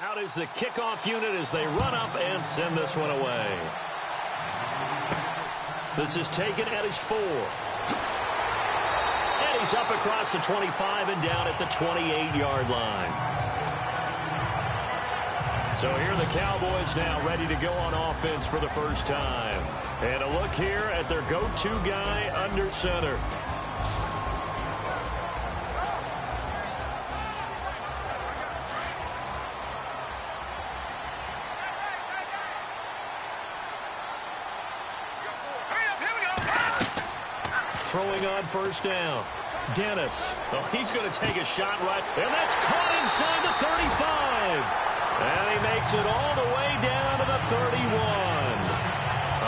Out is the kickoff unit as they run up and send this one away. This is taken at his 4. And he's up across the 25 and down at the 28-yard line. So here are the Cowboys now ready to go on offense for the first time. And a look here at their go-to guy under center. Throwing on first down. Dennis. Oh, he's going to take a shot right. And that's caught inside the 35. And he makes it all the way down to the 31.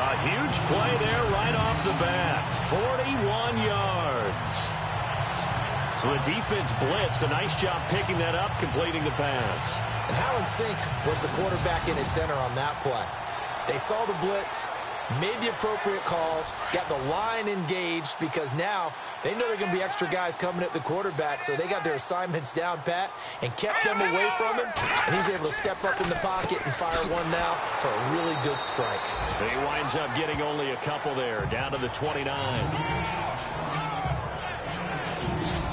A huge play there right off the bat. 41 yards. So the defense blitzed. A nice job picking that up, completing the pass. And how in sync was the quarterback in his center on that play? They saw the blitz, made the appropriate calls, got the line engaged because now they know there are going to be extra guys coming at the quarterback, so they got their assignments down pat and kept them away from him, and he's able to step up in the pocket and fire one now for a really good strike. He winds up getting only a couple there, down to the 29.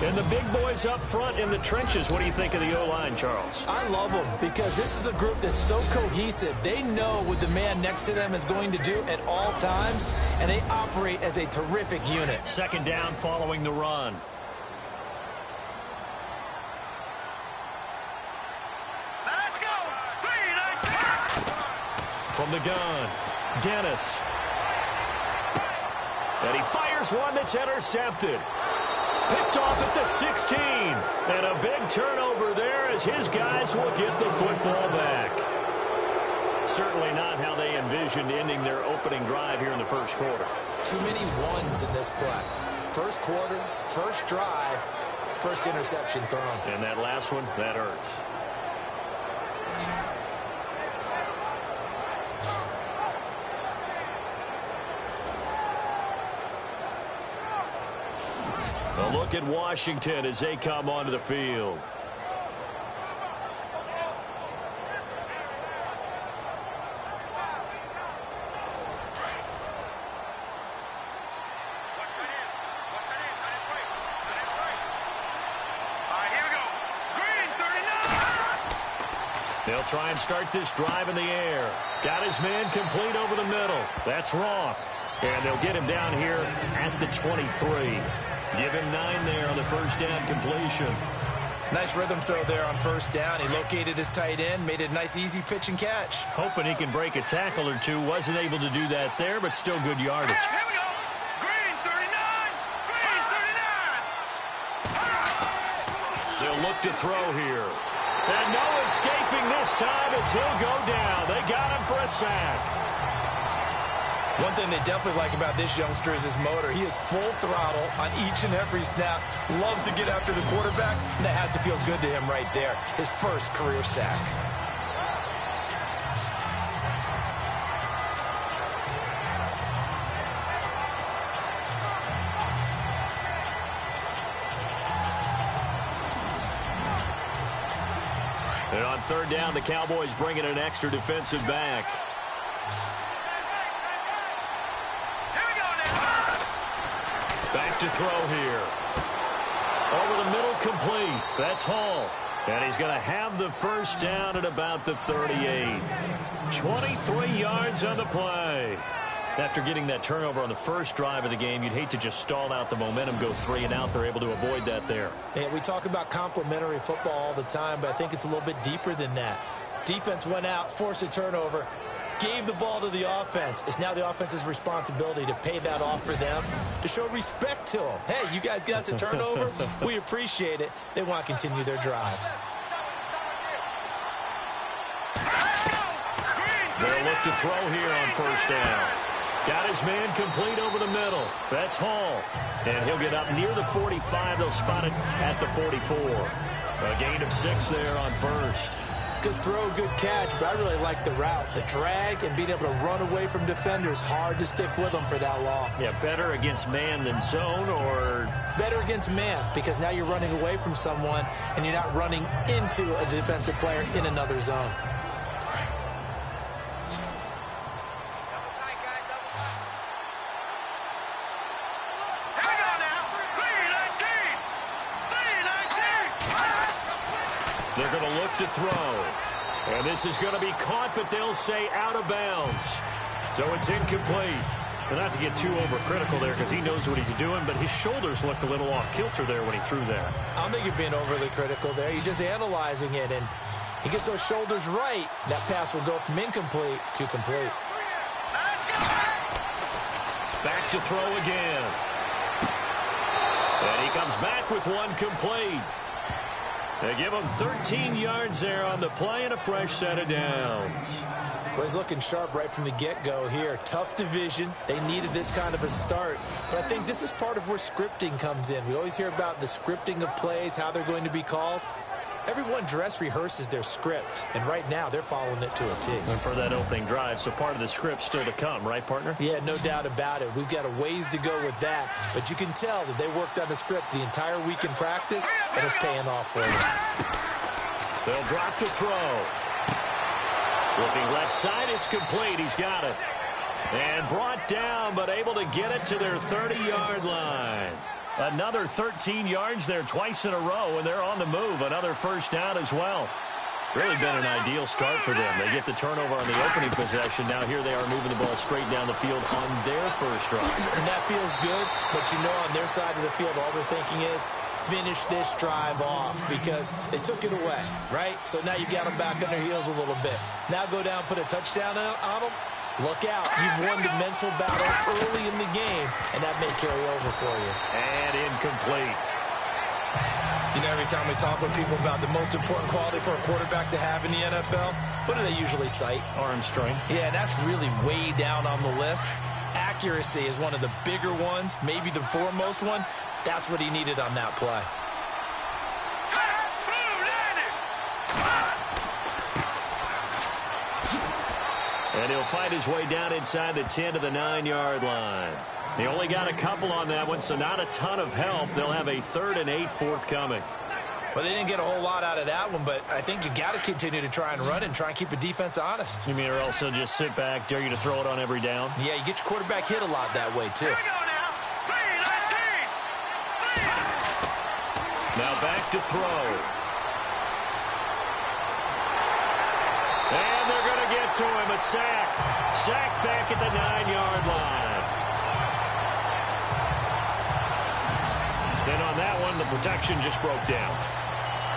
And the big boys up front in the trenches. What do you think of the O-line, Charles? I love them because this is a group that's so cohesive. They know what the man next to them is going to do at all times, and they operate as a terrific unit. Second down following the run. Let's go! From the gun, Dennis. And he fires one that's intercepted. Picked off at the 16. And a big turnover there as his guys will get the football back. Certainly not how they envisioned ending their opening drive here in the first quarter. Too many ones in this play. First quarter, first drive, first interception thrown. And that last one, that hurts. A look at Washington as they come onto the field. They'll try and start this drive in the air. Got his man complete over the middle. That's Roth. And they'll get him down here at the 23. Give him 9 there on the first down completion. Nice rhythm throw there on first down. He located his tight end, made it a nice easy pitch and catch. Hoping he can break a tackle or two. Wasn't able to do that there, but still good yardage. Here we go. Green 39. Green 39. They'll look to throw here. And no escaping this time as he'll go down. They got him for a sack. One thing they definitely like about this youngster is his motor. He is full throttle on each and every snap. Loves to get after the quarterback. And that has to feel good to him right there. His first career sack. And on third down, the Cowboys bring in an extra defensive back. Back to throw here. Over the middle, complete. That's Hall. And he's going to have the first down at about the 38. 23 yards on the play. After getting that turnover on the first drive of the game, you'd hate to just stall out the momentum, go 3 and out. They're able to avoid that there. Yeah, we talk about complementary football all the time, but I think it's a little bit deeper than that. Defense went out, forced a turnover, gave the ball to the offense. It's now the offense's responsibility to pay that off for them, to show respect to them. Hey, you guys got the turnover. We appreciate it. They want to continue their drive. They'll look to throw here on first down. Got his man complete over the middle. That's Hall. And he'll get up near the 45. They'll spot it at the 44. A gain of 6 there on first. Good throw, good catch, but I really like the route. The drag and being able to run away from defenders, hard to stick with them for that long. Yeah, better against man than zone, or? Better against man, because now you're running away from someone and you're not running into a defensive player in another zone. They're going to look to throw. And this is going to be caught, but they'll say out of bounds. So it's incomplete. But not to get too overcritical there because he knows what he's doing, but his shoulders looked a little off kilter there when he threw that. I don't think you're being overly critical there. You're just analyzing it, and he gets those shoulders right. That pass will go from incomplete to complete. Back to throw again. And he comes back with one complete. They give him 13 yards there on the play and a fresh set of downs. Well, he's looking sharp right from the get-go here. Tough division. They needed this kind of a start. But I think this is part of where scripting comes in. We always hear about the scripting of plays, how they're going to be called. Everyone dress rehearses their script, and right now they're following it to a T. And for that opening drive, so part of the script still to come, right, partner? Yeah, no doubt about it. We've got a ways to go with that, but you can tell that they worked on the script the entire week in practice, and it's paying off for them. They'll drop to throw. Looking left side, it's complete. He's got it. And brought down, but able to get it to their 30-yard line. Another 13 yards there twice in a row, and they're on the move. Another first down as well. Really been an ideal start for them. They get the turnover on the opening possession. Now here they are moving the ball straight down the field on their first drive. And that feels good, but you know on their side of the field, all they're thinking is finish this drive off because they took it away, right? So now you got them back on their heels a little bit. Now go down, put a touchdown on them. Look out. You've won the mental battle early in the game, and that may carry over for you. And incomplete. You know, every time we talk with people about the most important quality for a quarterback to have in the NFL, what do they usually cite? Arm strength. Yeah, and that's really way down on the list. Accuracy is one of the bigger ones, maybe the foremost one. That's what he needed on that play. And he'll fight his way down inside the 10 to the 9-yard line. He only got a couple on that one, so not a ton of help. They'll have a 3rd and 8 forthcoming. Well, they didn't get a whole lot out of that one, but I think you got to continue to try and run and try and keep the defense honest. You mean or else they'll just sit back, dare you to throw it on every down? Yeah, you get your quarterback hit a lot that way, too. Now back to throw. And they're going to get to him, a sack. Sack back at the 9-yard line. Then on that one, the protection just broke down.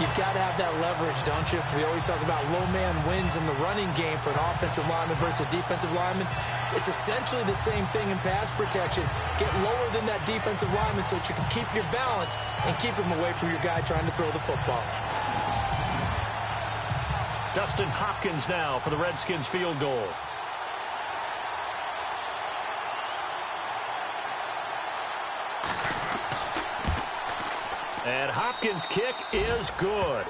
You've got to have that leverage, don't you? We always talk about low man wins in the running game for an offensive lineman versus a defensive lineman. It's essentially the same thing in pass protection. Get lower than that defensive lineman so that you can keep your balance and keep him away from your guy trying to throw the football. Dustin Hopkins now for the Redskins field goal. And Hopkins' kick is good.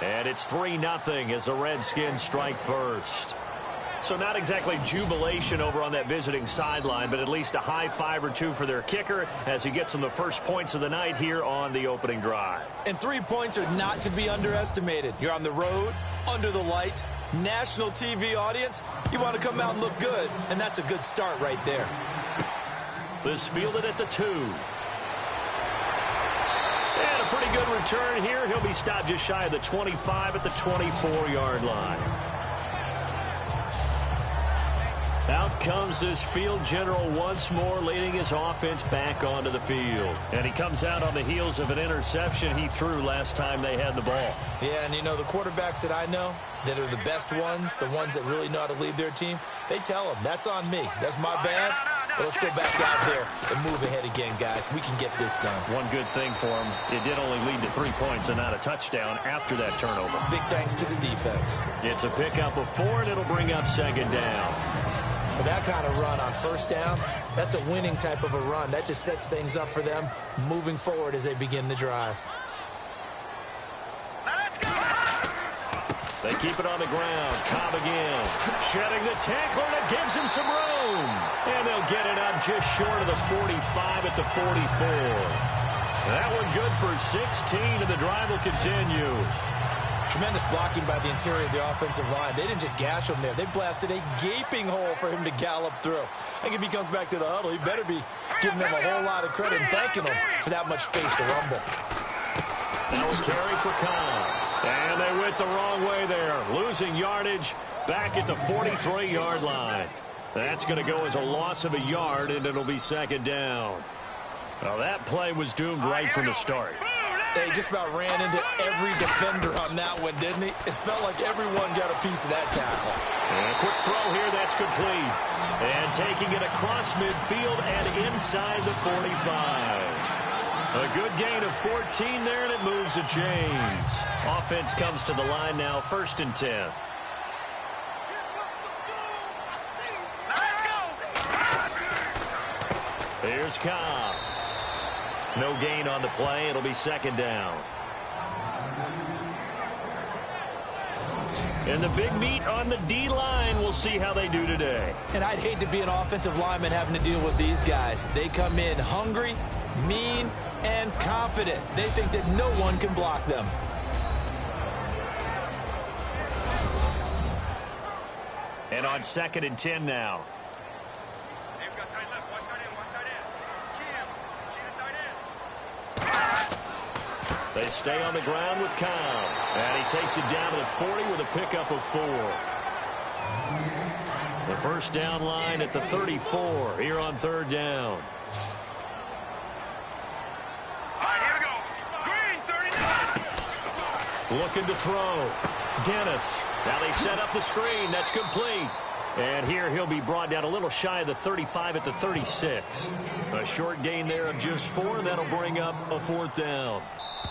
And it's 3-0 as the Redskins strike first. So not exactly jubilation over on that visiting sideline, but at least a high five or two for their kicker as he gets them the first points of the night here on the opening drive. And 3 points are not to be underestimated. You're on the road, under the lights, national TV audience. You want to come out and look good, and that's a good start right there. This fielded at the 2. And a pretty good return here. He'll be stopped just shy of the 25 at the 24-yard line. Out comes this field general once more, leading his offense back onto the field. And he comes out on the heels of an interception he threw last time they had the ball. Yeah, and you know, the quarterbacks that I know that are the best ones, the ones that really know how to lead their team, they tell them, that's on me. That's my bad. But let's go back out there and move ahead again, guys. We can get this done. One good thing for him, it did only lead to 3 points and not a touchdown after that turnover. Big thanks to the defense. It's a pickup of 4, and it'll bring up 2nd down. For that kind of run on first down, that's a winning type of a run. That just sets things up for them moving forward as they begin the drive. They keep it on the ground. Cobb again. Shedding the tackler that gives him some room. And they'll get it up just short of the 45 at the 44. That one good for 16, and the drive will continue. Tremendous blocking by the interior of the offensive line. They didn't just gash him there. They blasted a gaping hole for him to gallop through. I think if he comes back to the huddle, he better be giving them a whole lot of credit and thanking them for that much space to rumble. That will carry for Cobb. And they went the wrong way there. Losing yardage back at the 43-yard line. That's going to go as a loss of a yard, and it'll be second down. Well, that play was doomed right from the start. They just about ran into every defender on that one, didn't he? It felt like everyone got a piece of that tackle. And a quick throw here, that's complete. And taking it across midfield and inside the 45. A good gain of 14 there, and it moves the chains. Offense comes to the line now, 1st and 10. Let's go. Here's Cobb. No gain on the play. It'll be second down. And the big meat on the D-line. We'll see how they do today. And I'd hate to be an offensive lineman having to deal with these guys. They come in hungry, mean, and confident. They think that no one can block them. And on 2nd and 10 now. They've got tight left. Watch tight end. Watch tight end. Key him. Key the tight end. They stay on the ground with Cobb. And he takes it down to the 40 with a pickup of 4. The first down line at the 34 here on 3rd down. All right, here we go. Green, 39. Looking to throw. Dennis. Now they set up the screen. That's complete. And here he'll be brought down a little shy of the 35 at the 36. A short gain there of just 4. That'll bring up a 4th down.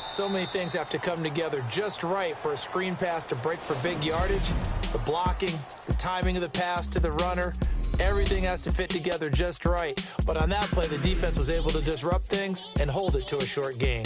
So many things have to come together just right for a screen pass to break for big yardage. The blocking, the timing of the pass to the runner, everything has to fit together just right. But on that play, the defense was able to disrupt things and hold it to a short gain.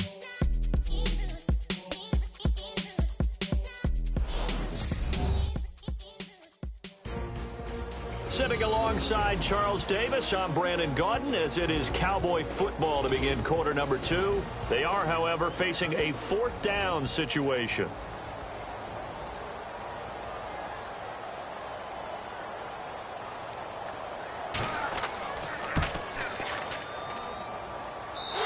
Sitting alongside Charles Davis, I'm Brandon Gaudin as it is Cowboy football to begin quarter number 2. They are, however, facing a 4th down situation.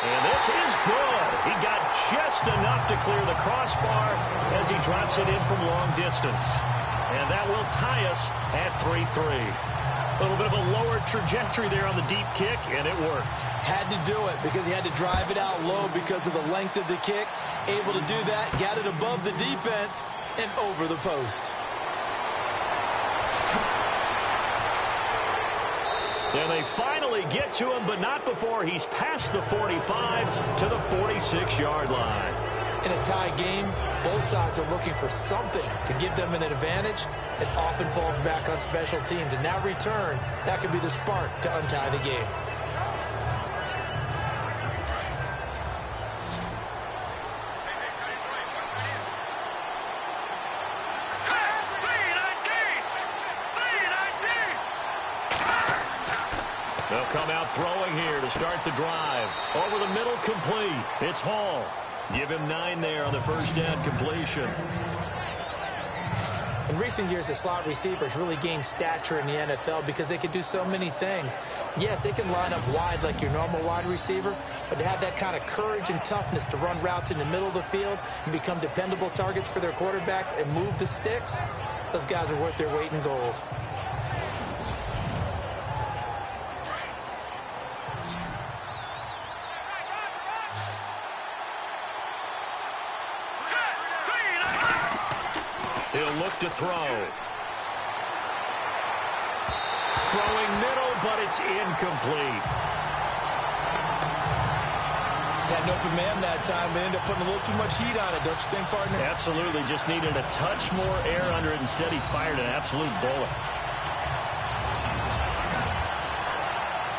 And this is good. He got just enough to clear the crossbar as he drops it in from long distance. And that will tie us at 3-3. A little bit of a lower trajectory there on the deep kick, and it worked. Had to do it because he had to drive it out low because of the length of the kick. Able to do that, got it above the defense and over the post. And they finally get to him, but not before he's past the 45 to the 46-yard line. In a tie game, both sides are looking for something to give them an advantage. It often falls back on special teams. And that return, that could be the spark to untie the game. They'll come out throwing here to start the drive. Over the middle, complete. It's Hall. Give him 9 there on the first down completion. In recent years, the slot receivers really gained stature in the NFL because they can do so many things. Yes, they can line up wide like your normal wide receiver, but to have that kind of courage and toughness to run routes in the middle of the field and become dependable targets for their quarterbacks and move the sticks, those guys are worth their weight in gold. He'll look to throw. Throwing middle, but it's incomplete. Had an open man that time, but ended up putting a little too much heat on it, don't you think, partner? Absolutely. Just needed a touch more air under it. Instead, he fired an absolute bullet.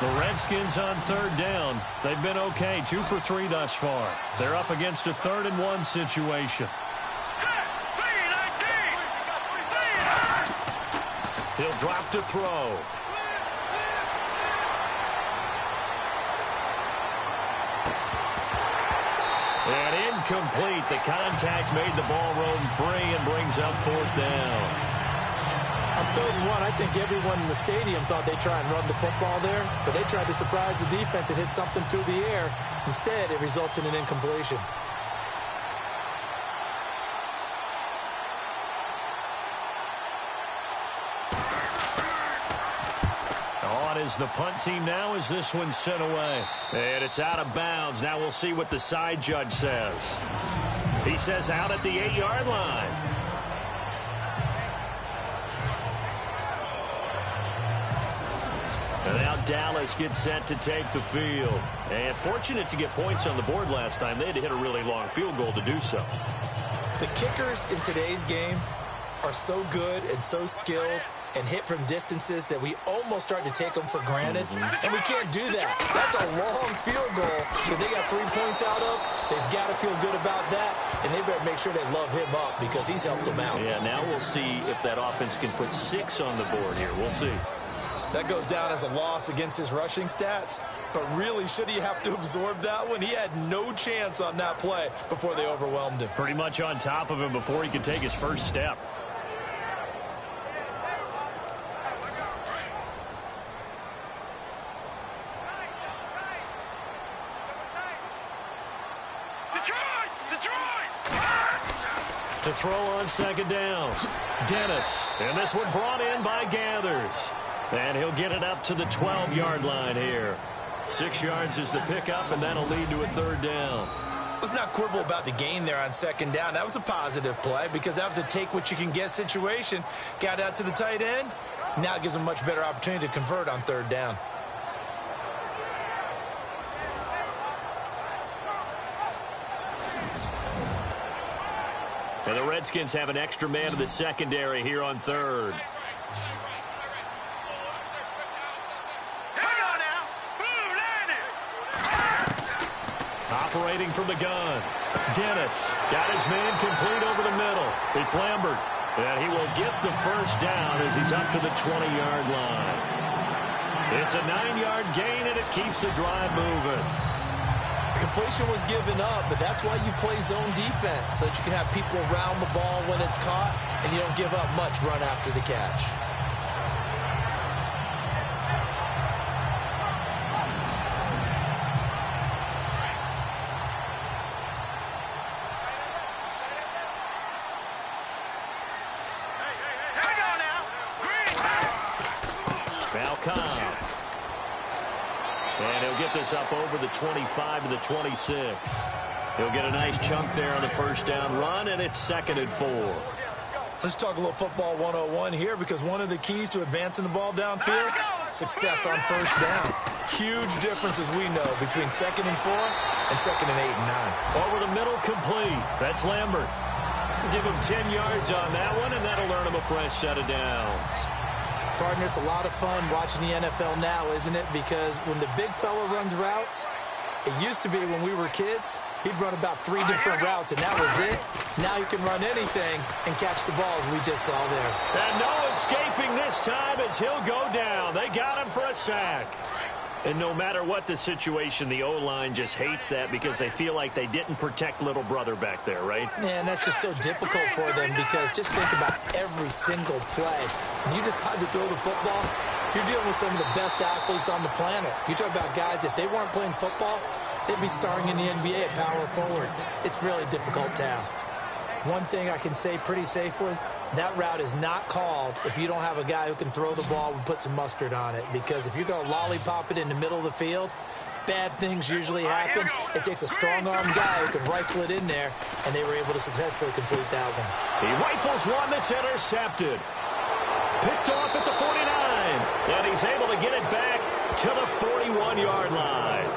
The Redskins on 3rd down. They've been okay. 2 for 3 thus far. They're up against a 3rd and 1 situation. He'll drop to throw. And incomplete. The contact made the ball roam free and brings up 4th down. On 3rd and 1, I think everyone in the stadium thought they'd try and run the football there, but they tried to surprise the defense and hit something through the air. Instead, it results in an incompletion. On is the punt team now as this one's sent away. And it's out of bounds. Now we'll see what the side judge says. He says out at the 8-yard line. And now Dallas gets set to take the field. And fortunate to get points on the board last time. They had to hit a really long field goal to do so. The kickers in today's game are so good and so skilled and hit from distances that we almost start to take them for granted. And we can't do that. That's a long field goal that they got 3 points out of. They've got to feel good about that, and they better make sure they love him up because he's helped them out. Yeah, now we'll see if that offense can put 6 on the board here. We'll see. That goes down as a loss against his rushing stats. But really, should he have to absorb that one? He had no chance on that play before they overwhelmed him. Pretty much on top of him before he could take his first step. To throw on 2nd down. Dennis. And this one brought in by Gathers. And he'll get it up to the 12-yard line here. 6 yards is the pickup, and that'll lead to a 3rd down. Let's not quibble about the gain there on 2nd down. That was a positive play because that was a take-what-you-can-get situation. Got out to the tight end. Now it gives them a much better opportunity to convert on 3rd down. And the Redskins have an extra man in the secondary here on 3rd. Operating from the gun. Dennis got his man complete over the middle. It's Lambert. And he will get the first down as he's up to the 20-yard line. It's a 9-yard gain, and it keeps the drive moving. Completion was given up, but that's why you play zone defense, so that you can have people around the ball when it's caught, and you don't give up much run after the catch. And he'll get this up over the 25 to the 26. He'll get a nice chunk there on the first down run, and it's 2nd and 4. Let's talk a little football 101 here because one of the keys to advancing the ball downfield, success on first down. Huge difference, as we know, between 2nd and 4 and 2nd and 8 and 9. Over the middle, complete. That's Lambert. Give him 10 yards on that one, and that'll earn him a fresh set of downs. Partner, it's a lot of fun watching the NFL now, isn't it? Because when the big fella runs routes, it used to be when we were kids, he'd run about 3 different routes, and that was it. Now you can run anything and catch the balls we just saw there. And no escaping this time as he'll go down. They got him for a sack. And no matter what the situation, the O-line just hates that because they feel like they didn't protect little brother back there, right? Man, that's just so difficult for them because just think about every single play. When you decide to throw the football, you're dealing with some of the best athletes on the planet. You talk about guys, if they weren't playing football, they'd be starring in the NBA at power forward. It's a really difficult task. One thing I can say pretty safely, that route is not called if you don't have a guy who can throw the ball and put some mustard on it. Because if you're going to lollipop it in the middle of the field, bad things usually happen. It takes a strong-armed guy who can rifle it in there, and they were able to successfully complete that one. He rifles one that's intercepted. Picked off at the 49, and he's able to get it back to the 41-yard line.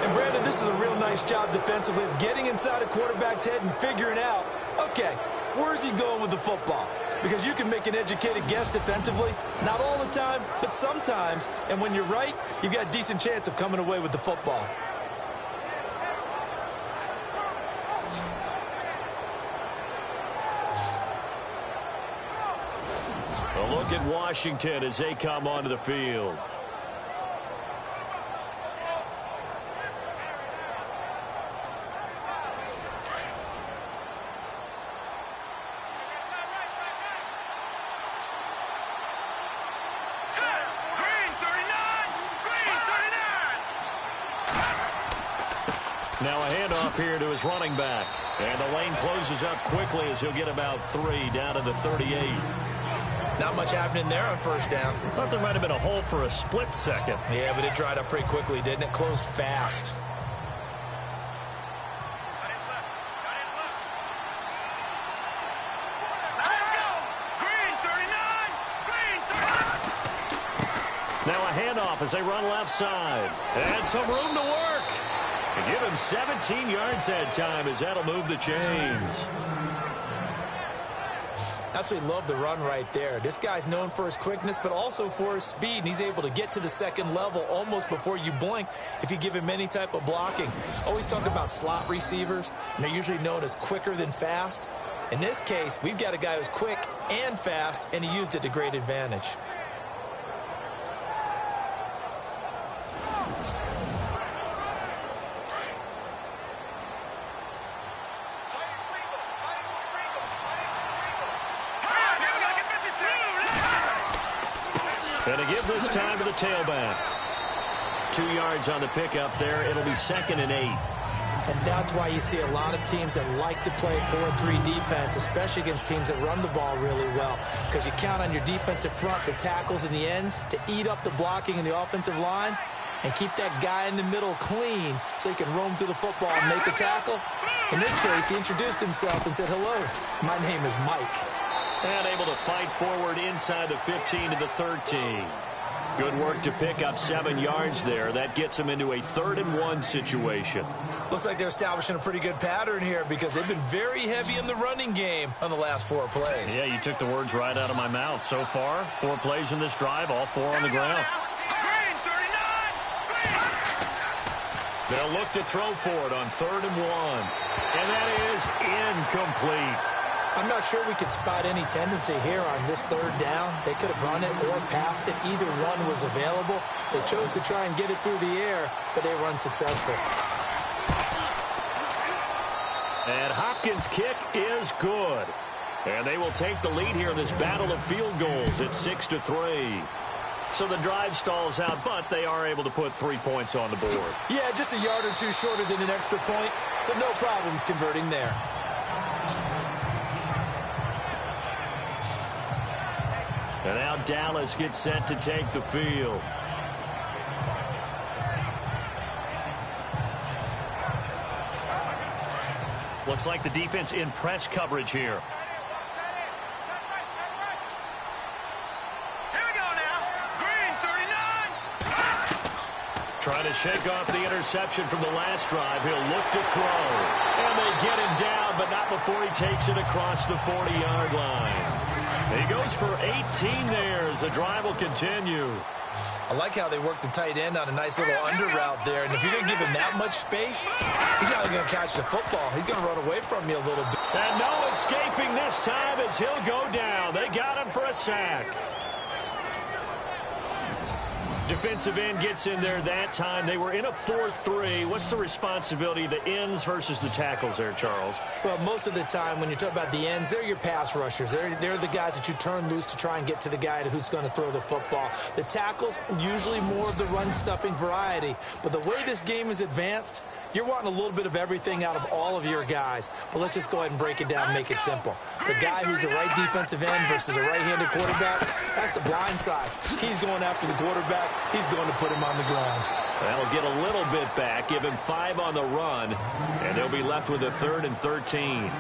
And, Brandon, this is a real nice job defensively of getting inside a quarterback's head and figuring out, okay, where's he going with the football? Because you can make an educated guess defensively, not all the time, but sometimes. And when you're right, you've got a decent chance of coming away with the football. The look at Washington as they come onto the field. Now a handoff here to his running back. And the lane closes up quickly as he'll get about 3 down to the 38. Not much happening there on first down. I thought there might have been a hole for a split second. Yeah, but it dried up pretty quickly, didn't it? Closed fast. Now a handoff as they run left side. And some room to work. And give him 17 yards that time as that'll move the chains. Absolutely love the run right there. This guy's known for his quickness, but also for his speed. And he's able to get to the second level almost before you blink if you give him any type of blocking. Always talk about slot receivers, and they're usually known as quicker than fast. In this case, we've got a guy who's quick and fast, and he used it to great advantage. And to give this time to the tailback. 2 yards on the pickup there. It'll be 2nd and 8. And that's why you see a lot of teams that like to play 4-3 defense, especially against teams that run the ball really well, because you count on your defensive front, the tackles and the ends, to eat up the blocking in the offensive line and keep that guy in the middle clean so he can roam through the football and make a tackle. In this case, he introduced himself and said, "Hello, my name is Mike." And able to fight forward inside the 15 to the 13. Good work to pick up 7 yards there. That gets them into a 3rd and 1 situation. Looks like they're establishing a pretty good pattern here because they've been very heavy in the running game on the last 4 plays. Yeah, you took the words right out of my mouth. So far, 4 plays in this drive, all 4 on the ground. They'll look to throw for it on 3rd and 1. And that is incomplete. I'm not sure we could spot any tendency here on this 3rd down. They could have run it or passed it. Either one was available. They chose to try and get it through the air, but they were unsuccessful. And Hopkins' kick is good. And they will take the lead here in this battle of field goals at 6-3. So the drive stalls out, but they are able to put 3 points on the board. Yeah, just a yard or two shorter than an extra point, so no problems converting there. And now Dallas gets set to take the field. Looks like the defense in press coverage here. Here we go now. Green 39. Trying to shake off the interception from the last drive. He'll look to throw. And they get him down, but not before he takes it across the 40-yard line. He goes for 18 there as the drive will continue. I like how they work the tight end on a nice little under route there. And if you're going to give him that much space, he's not going to catch the football. He's going to run away from you a little bit. And no escaping this time as he'll go down. They got him for a sack. Defensive end gets in there that time. They were in a 4-3. What's the responsibility of the ends versus the tackles there, Charles? Well, most of the time when you talk about the ends, they're your pass rushers. They're the guys that you turn loose to try and get to the guy who's going to throw the football. The tackles, usually more of the run-stuffing variety. But the way this game is advanced, you're wanting a little bit of everything out of all of your guys. But let's just go ahead and break it down and make it simple. The guy who's the right defensive end versus a right-handed quarterback, that's the blind side. He's going after the quarterback. He's going to put him on the ground. That'll get a little bit back, give him 5 on the run, and they'll be left with a 3rd and 13.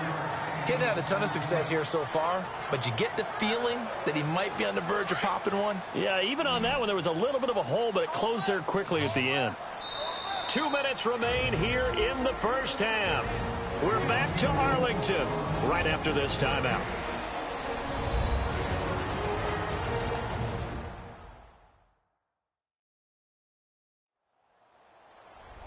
Getting had a ton of success here so far, but you get the feeling that he might be on the verge of popping one. Yeah, even on that one, there was a little bit of a hole, but it closed there quickly at the end. 2 minutes remain here in the first half. We're back to Arlington right after this timeout.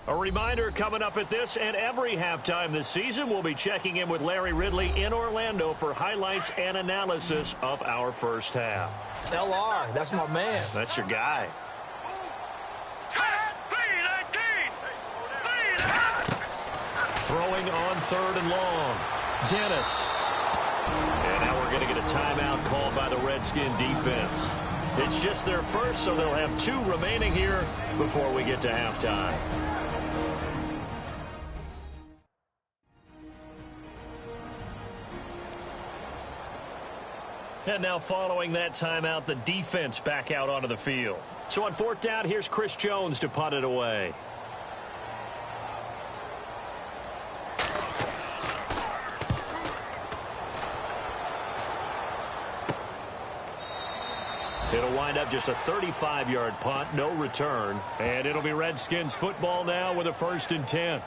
A reminder, coming up at this and every halftime this season, we'll be checking in with Larry Ridley in Orlando for highlights and analysis of our first half. LR, that's my man. That's your guy. Throwing on 3rd and long. Dennis. And now we're going to get a timeout called by the Redskin defense. It's just their first, so they'll have 2 remaining here before we get to halftime. And now following that timeout, the defense back out onto the field. So on 4th down, here's Chris Jones to punt it away. It'll wind up just a 35-yard punt, no return. And it'll be Redskins football now with a 1st and 10.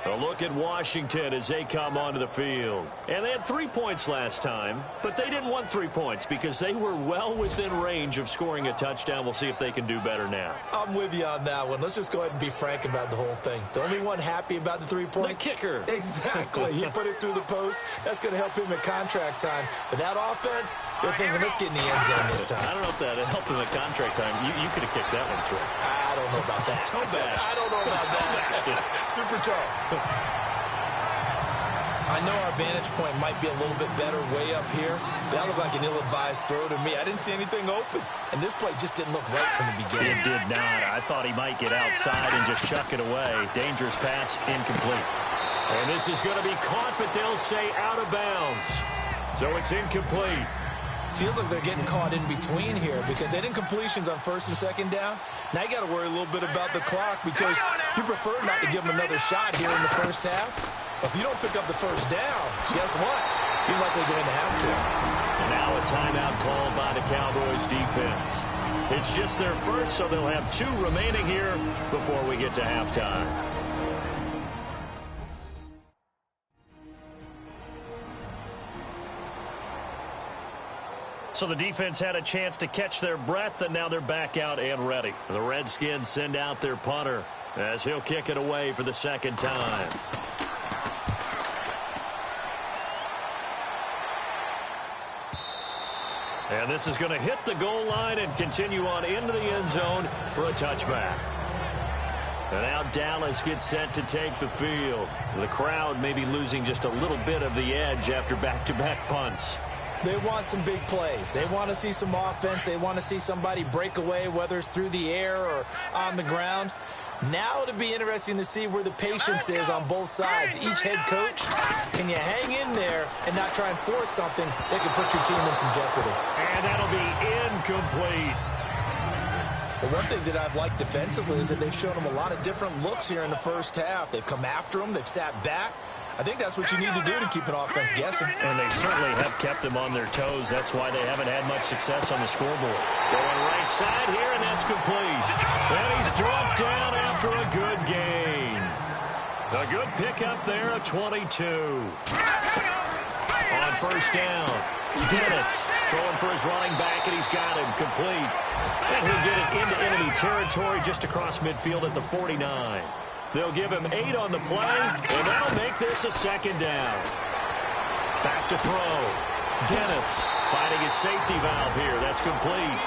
A look at Washington as they come onto the field. And they had 3 points last time, but they didn't want 3 points because they were well within range of scoring a touchdown. We'll see if they can do better now. I'm with you on that one. Let's just go ahead and be frank about the whole thing. The only one happy about the 3-point? The kicker. Exactly. He put it through the post. That's going to help him at contract time. But that offense, they're thinking, let's get in the end zone this time. I don't know if that helped him at contract time. You could have kicked that one through. I don't know about that. Toe bash. I don't know about that. Super toe. I know our vantage point might be a little bit better way up here, but that looked like an ill-advised throw to me. I didn't see anything open, and this play just didn't look right from the beginning. It did not. I thought he might get outside and just chuck it away. Dangerous pass, incomplete. And this is going to be caught, but they'll say out of bounds. So it's incomplete. Feels like they're getting caught in between here because they didn't completions on 1st and 2nd down. Now you got to worry a little bit about the clock because you prefer not to give them another shot here in the first half. But if you don't pick up the 1st down, guess what? You're likely going to have to. And now a timeout called by the Cowboys defense. It's just their first, so they'll have 2 remaining here before we get to halftime. So the defense had a chance to catch their breath, and now they're back out and ready. The Redskins send out their punter as he'll kick it away for the 2nd time. And this is going to hit the goal line and continue on into the end zone for a touchback. And now Dallas gets set to take the field. The crowd may be losing just a little bit of the edge after back-to-back punts. They want some big plays. They want to see some offense. They want to see somebody break away, whether it's through the air or on the ground. Now it'll be interesting to see where the patience is on both sides. Each head coach, can you hang in there and not try and force something that could put your team in some jeopardy? And that'll be incomplete. Well, one thing that I've liked defensively is that they've shown them a lot of different looks here in the first half. They've come after them. They've sat back. I think that's what you need to do to keep an offense guessing. And they certainly have kept them on their toes. That's why they haven't had much success on the scoreboard. Going right side here, and that's complete. And he's brought down after a good gain. A good pickup there, a 22. On 1st down, Dennis throwing for his running back, and he's got him complete. And he'll get it into enemy territory just across midfield at the 49. They'll give him 8 on the play, and that'll make this a 2nd down. Back to throw. Dennis finding his safety valve here. That's complete.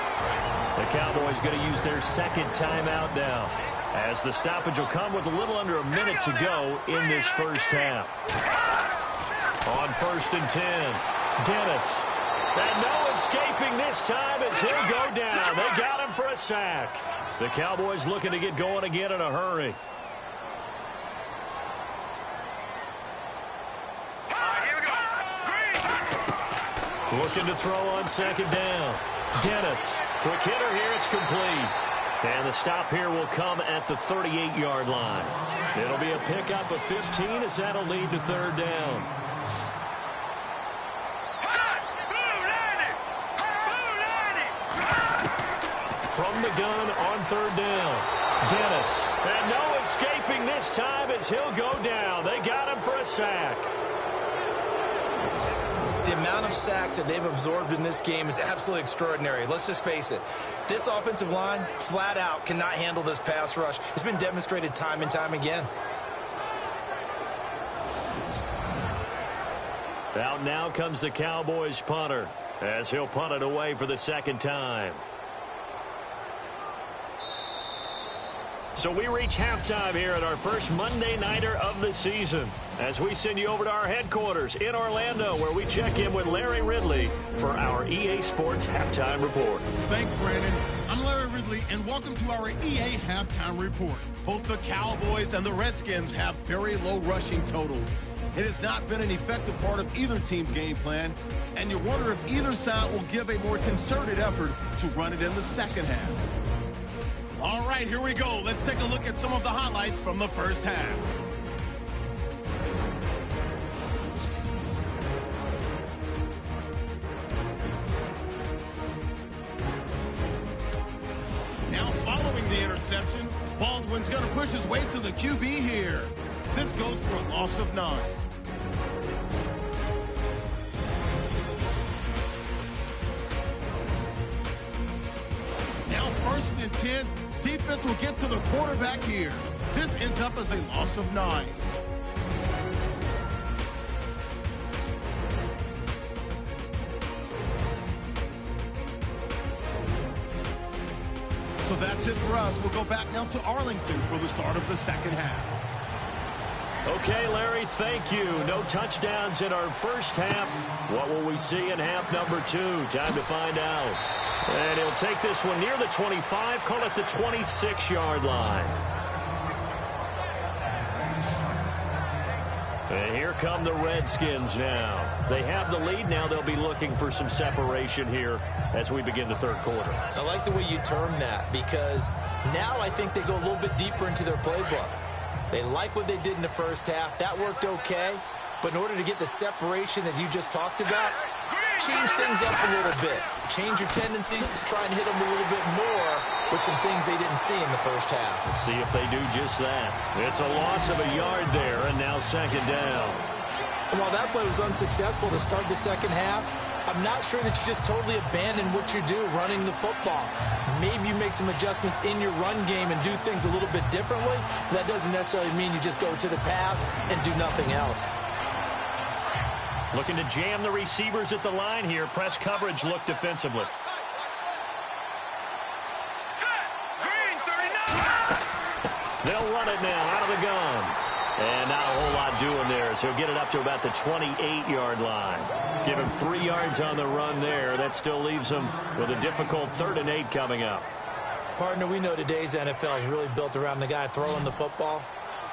The Cowboys going to use their 2nd timeout now, as the stoppage will come with a little under a minute to go in this first half. On 1st and 10, Dennis. And no escaping this time as he'll go down. They got him for a sack. The Cowboys looking to get going again in a hurry. Looking to throw on 2nd down. Dennis, quick hitter here, it's complete. And the stop here will come at the 38-yard line. It'll be a pickup of 15 as that'll lead to 3rd down. From the gun on 3rd down. Dennis, and no escaping this time as he'll go down. They got him for a sack. The amount of sacks that they've absorbed in this game is absolutely extraordinary. Let's just face it. This offensive line, flat out, cannot handle this pass rush. It's been demonstrated time and time again. Out now comes the Cowboys punter as he'll punt it away for the second time. So we reach halftime here at our first Monday Nighter of the season as we send you over to our headquarters in Orlando where we check in with Larry Ridley for our EA Sports Halftime Report. Thanks, Brandon. I'm Larry Ridley, and welcome to our EA Halftime Report. Both the Cowboys and the Redskins have very low rushing totals. It has not been an effective part of either team's game plan, and you wonder if either side will give a more concerted effort to run it in the second half. All right, here we go. Let's take a look at some of the highlights from the first half. Now following the interception, Baldwin's going to push his way to the QB here. This goes for a loss of 9. Now first and 10. Defense will get to the quarterback here. This ends up as a loss of 9. So that's it for us. We'll go back now to Arlington for the start of the second half. Okay, Larry, thank you. No touchdowns in our first half. What will we see in half number 2? Time to find out. And he'll take this one near the 25, call it the 26-yard line. And here come the Redskins now. They have the lead now. They'll be looking for some separation here as we begin the third quarter. I like the way you term that because now I think they go a little bit deeper into their playbook. They like what they did in the first half. That worked okay. But in order to get the separation that you just talked about, change things up a little bit. Change your tendencies, try and hit them a little bit more with some things they didn't see in the first half. Let's see if they do just that. It's a loss of a yard there, and now second down. And while that play was unsuccessful to start the second half, I'm not sure that you just totally abandon what you do running the football. Maybe you make some adjustments in your run game and do things a little bit differently. That doesn't necessarily mean you just go to the pass and do nothing else. Looking to jam the receivers at the line here. Press coverage look defensively. They'll run it now out of the gun. And not a whole lot doing there, so he'll get it up to about the 28-yard line. Give him 3 yards on the run there. That still leaves him with a difficult 3rd and 8 coming up. Partner, we know today's NFL is really built around the guy throwing the football.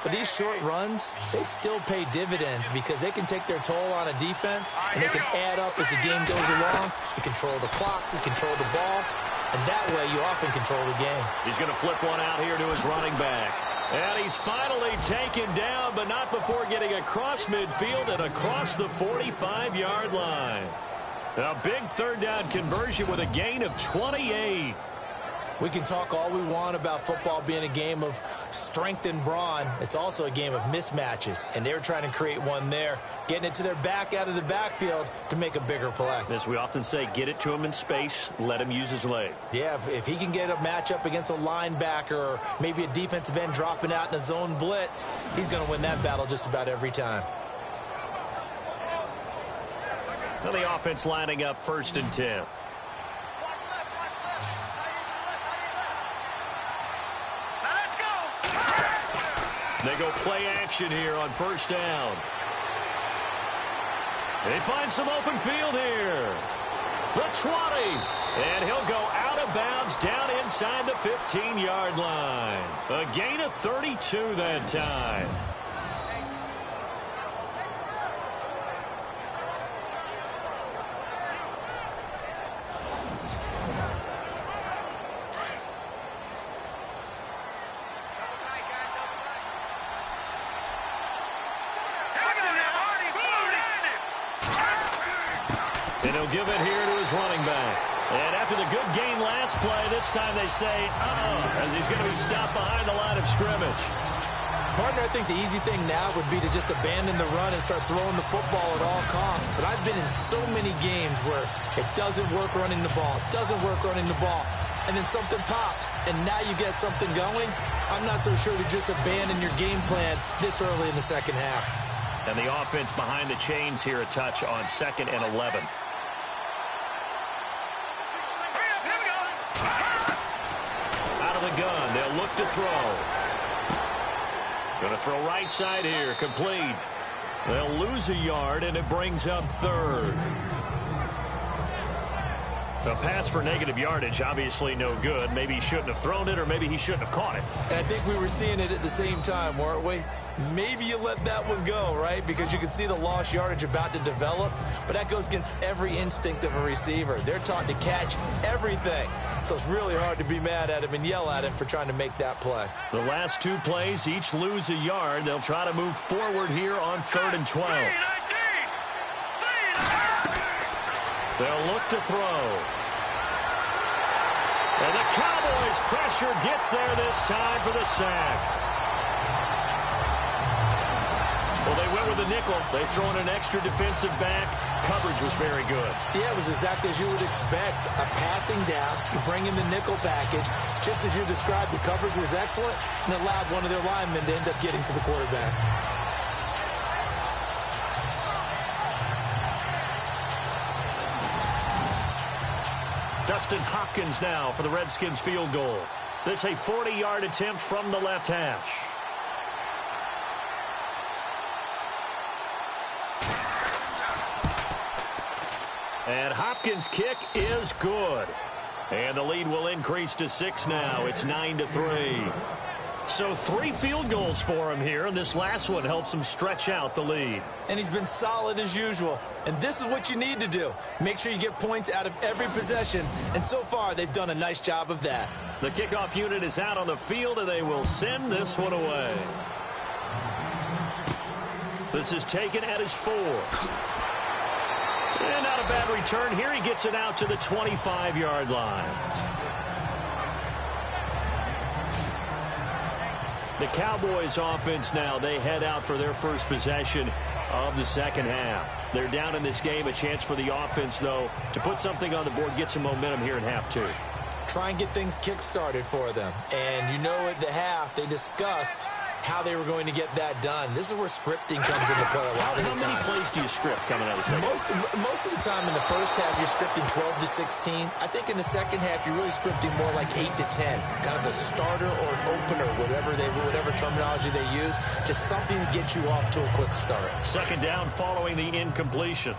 But these short runs, they still pay dividends because they can take their toll on a defense, and they can add up as the game goes along. You control the clock, you control the ball, and that way you often control the game. He's going to flip one out here to his running back. And he's finally taken down, but not before getting across midfield and across the 45-yard line. A big 3rd down conversion with a gain of 28. We can talk all we want about football being a game of strength and brawn. It's also a game of mismatches, and they're trying to create one there, getting it to their back out of the backfield to make a bigger play. As we often say, get it to him in space, let him use his leg. Yeah, if he can get a matchup against a linebacker or maybe a defensive end dropping out in a zone blitz, he's going to win that battle just about every time. Now the offense lining up 1st and 10. They go play action here on 1st down. They find some open field here. The 20. And he'll go out of bounds down inside the 15-yard line. A gain of 32 that time. And he'll give it here to his running back. And after the good gain last play, this time they say, as he's going to be stopped behind the line of scrimmage. Partner, I think the easy thing now would be to just abandon the run and start throwing the football at all costs. But I've been in so many games where it doesn't work running the ball, and then something pops, and now you get something going. I'm not so sure to just abandon your game plan this early in the second half. And the offense behind the chains here, a touch on 2nd and 11. Out of the gun, they'll look to throw. Going to throw right side here, complete. They'll lose a yard, and it brings up 3rd. A pass for negative yardage, obviously no good. Maybe he shouldn't have thrown it, or maybe he shouldn't have caught it. And I think we were seeing it at the same time, weren't we? Maybe you let that one go, right? Because you can see the lost yardage about to develop, but that goes against every instinct of a receiver. They're taught to catch everything. So it's really hard to be mad at him and yell at him for trying to make that play. The last 2 plays, each lose a yard. They'll try to move forward here on 3rd and 12. They'll look to throw. And the Cowboys' pressure gets there this time for the sack. Well, they went with a nickel. They throw in an extra defensive back. Coverage was very good. Yeah, it was exactly as you would expect. A passing down, you bring in the nickel package. Just as you described, the coverage was excellent and allowed one of their linemen to end up getting to the quarterback. Dustin Hopkins now for the Redskins field goal. This a 40-yard attempt from the left hash. And Hopkins' kick is good. And the lead will increase to 6 now. It's 9-3. So 3 field goals for him here, and this last one helps him stretch out the lead. And he's been solid as usual. And this is what you need to do. Make sure you get points out of every possession. And so far, they've done a nice job of that. The kickoff unit is out on the field, and they will send this one away. This is taken at his 4. And not a bad return here. He gets it out to the 25-yard line. The Cowboys offense now, they head out for their first possession of the second half. They're down in this game. A chance for the offense, though, to put something on the board, get some momentum here in half 2. Try and get things kick-started for them. And you know at the half, they discussed how they were going to get that done. This is where scripting comes into play a lot of the time. How many plays do you script coming out of the second half? Most of the time in the first half, you're scripting 12 to 16. I think in the second half, you're really scripting more like 8 to 10. Kind of a starter or an opener, whatever terminology they use. Just something to get you off to a quick start. Second down following the incompletion.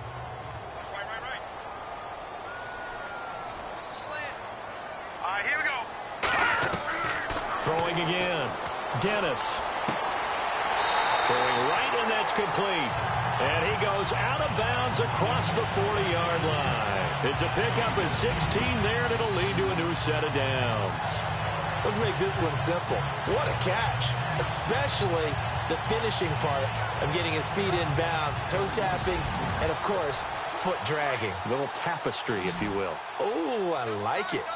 Here we go. Throwing again. Dennis. Throwing right, and that's complete. And he goes out of bounds across the 40-yard line. It's a pickup of 16 there, and it'll lead to a new set of downs. Let's make this one simple. What a catch, especially the finishing part of getting his feet in bounds, toe tapping, and, of course, foot dragging. A little tapestry, if you will. Oh, I like it.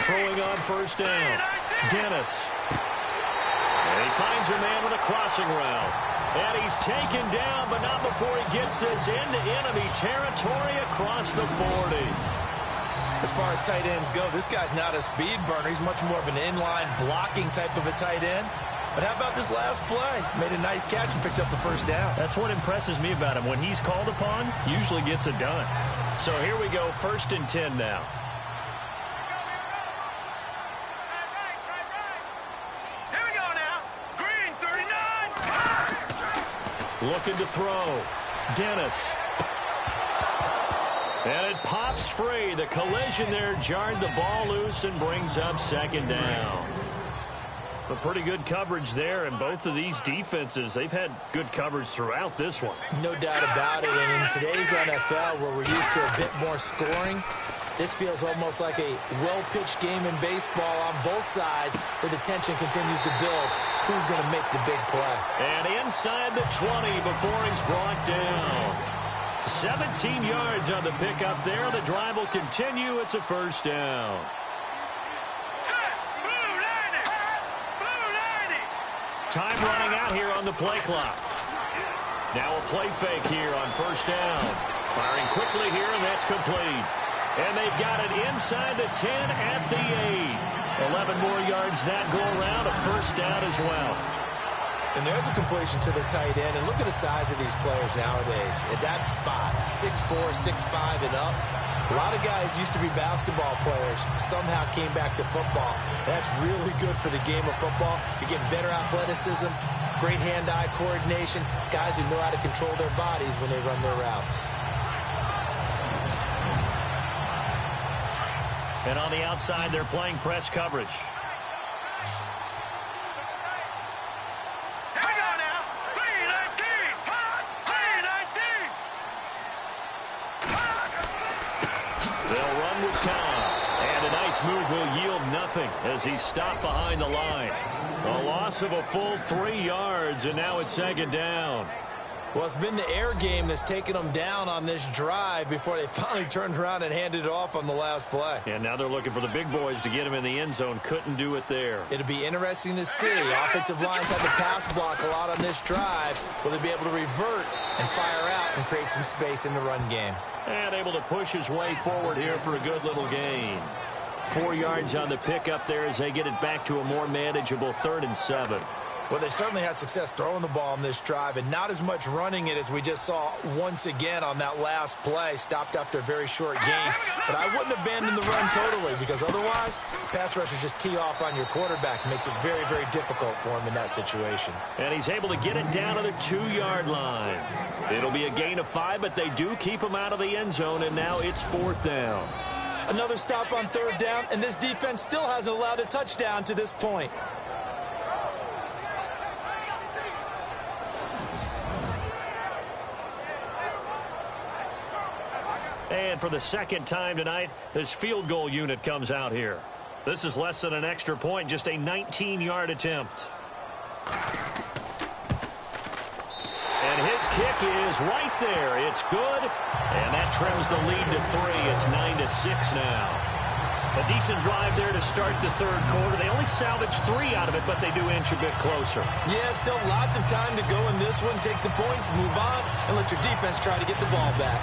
Throwing on first down. Dennis. And he finds a man with a crossing route. And he's taken down, but not before he gets this into enemy territory across the 40. As far as tight ends go, this guy's not a speed burner. He's much more of an inline blocking type of a tight end. But how about this last play? Made a nice catch and picked up the first down. That's what impresses me about him. When he's called upon, usually gets it done. So here we go, 1st and 10 now. Looking to throw. Dennis. And it pops free. The collision there jarred the ball loose and brings up 2nd down. But pretty good coverage there, and both of these defenses, they've had good coverage throughout this one. No doubt about it. And in today's NFL, where we're used to a bit more scoring, this feels almost like a well-pitched game in baseball on both sides, where the tension continues to build. Who's going to make the big play? And inside the 20 before he's brought down. 17 yards on the pickup there. The drive will continue. It's a first down. Time running out here on the play clock. Now a play fake here on first down. Firing quickly here, and that's complete. And they've got it inside the 10 at the 8. 11 more yards that go around, a first down as well. And there's a completion to the tight end. And look at the size of these players nowadays. At that spot, 6'4", 6'5", and up. A lot of guys used to be basketball players, somehow came back to football. That's really good for the game of football. You're getting better athleticism, great hand-eye coordination, guys who know how to control their bodies when they run their routes. And on the outside, they're playing press coverage. They'll run with Cobb. And a nice move will yield nothing as he's stopped behind the line. A loss of a full 3 yards, and now it's second down. Well, it's been the air game that's taken them down on this drive before they finally turned around and handed it off on the last play. And now they're looking for the big boys to get him in the end zone. Couldn't do it there. It'll be interesting to see. Offensive lines have to pass block a lot on this drive. Will they be able to revert and fire out and create some space in the run game? And able to push his way forward here for a good little gain. 4 yards on the pickup there as they get it back to a more manageable 3rd and 7. Well, they certainly had success throwing the ball on this drive and not as much running it as we just saw once again on that last play. Stopped after a very short gain. But I wouldn't abandon the run totally because otherwise, pass rushers just tee off on your quarterback. Makes it very, very difficult for him in that situation. And he's able to get it down to the 2-yard line. It'll be a gain of 5, but they do keep him out of the end zone, and now it's 4th down. Another stop on 3rd down, and this defense still hasn't allowed a touchdown to this point. And for the second time tonight, this field goal unit comes out here. This is less than an extra point, just a 19-yard attempt. And his kick is right there. It's good. And that trims the lead to 3. It's 9-6 now. A decent drive there to start the 3rd quarter. They only salvaged 3 out of it, but they do inch a bit closer. Yeah, still lots of time to go in this one. Take the points, move on, and let your defense try to get the ball back.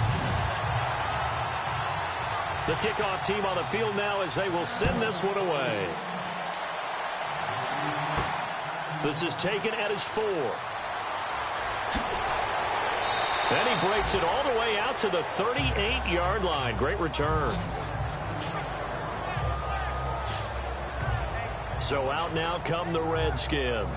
The kickoff team on the field now as they will send this one away. This is taken at his 4. And he breaks it all the way out to the 38-yard line. Great return. So out now come the Redskins.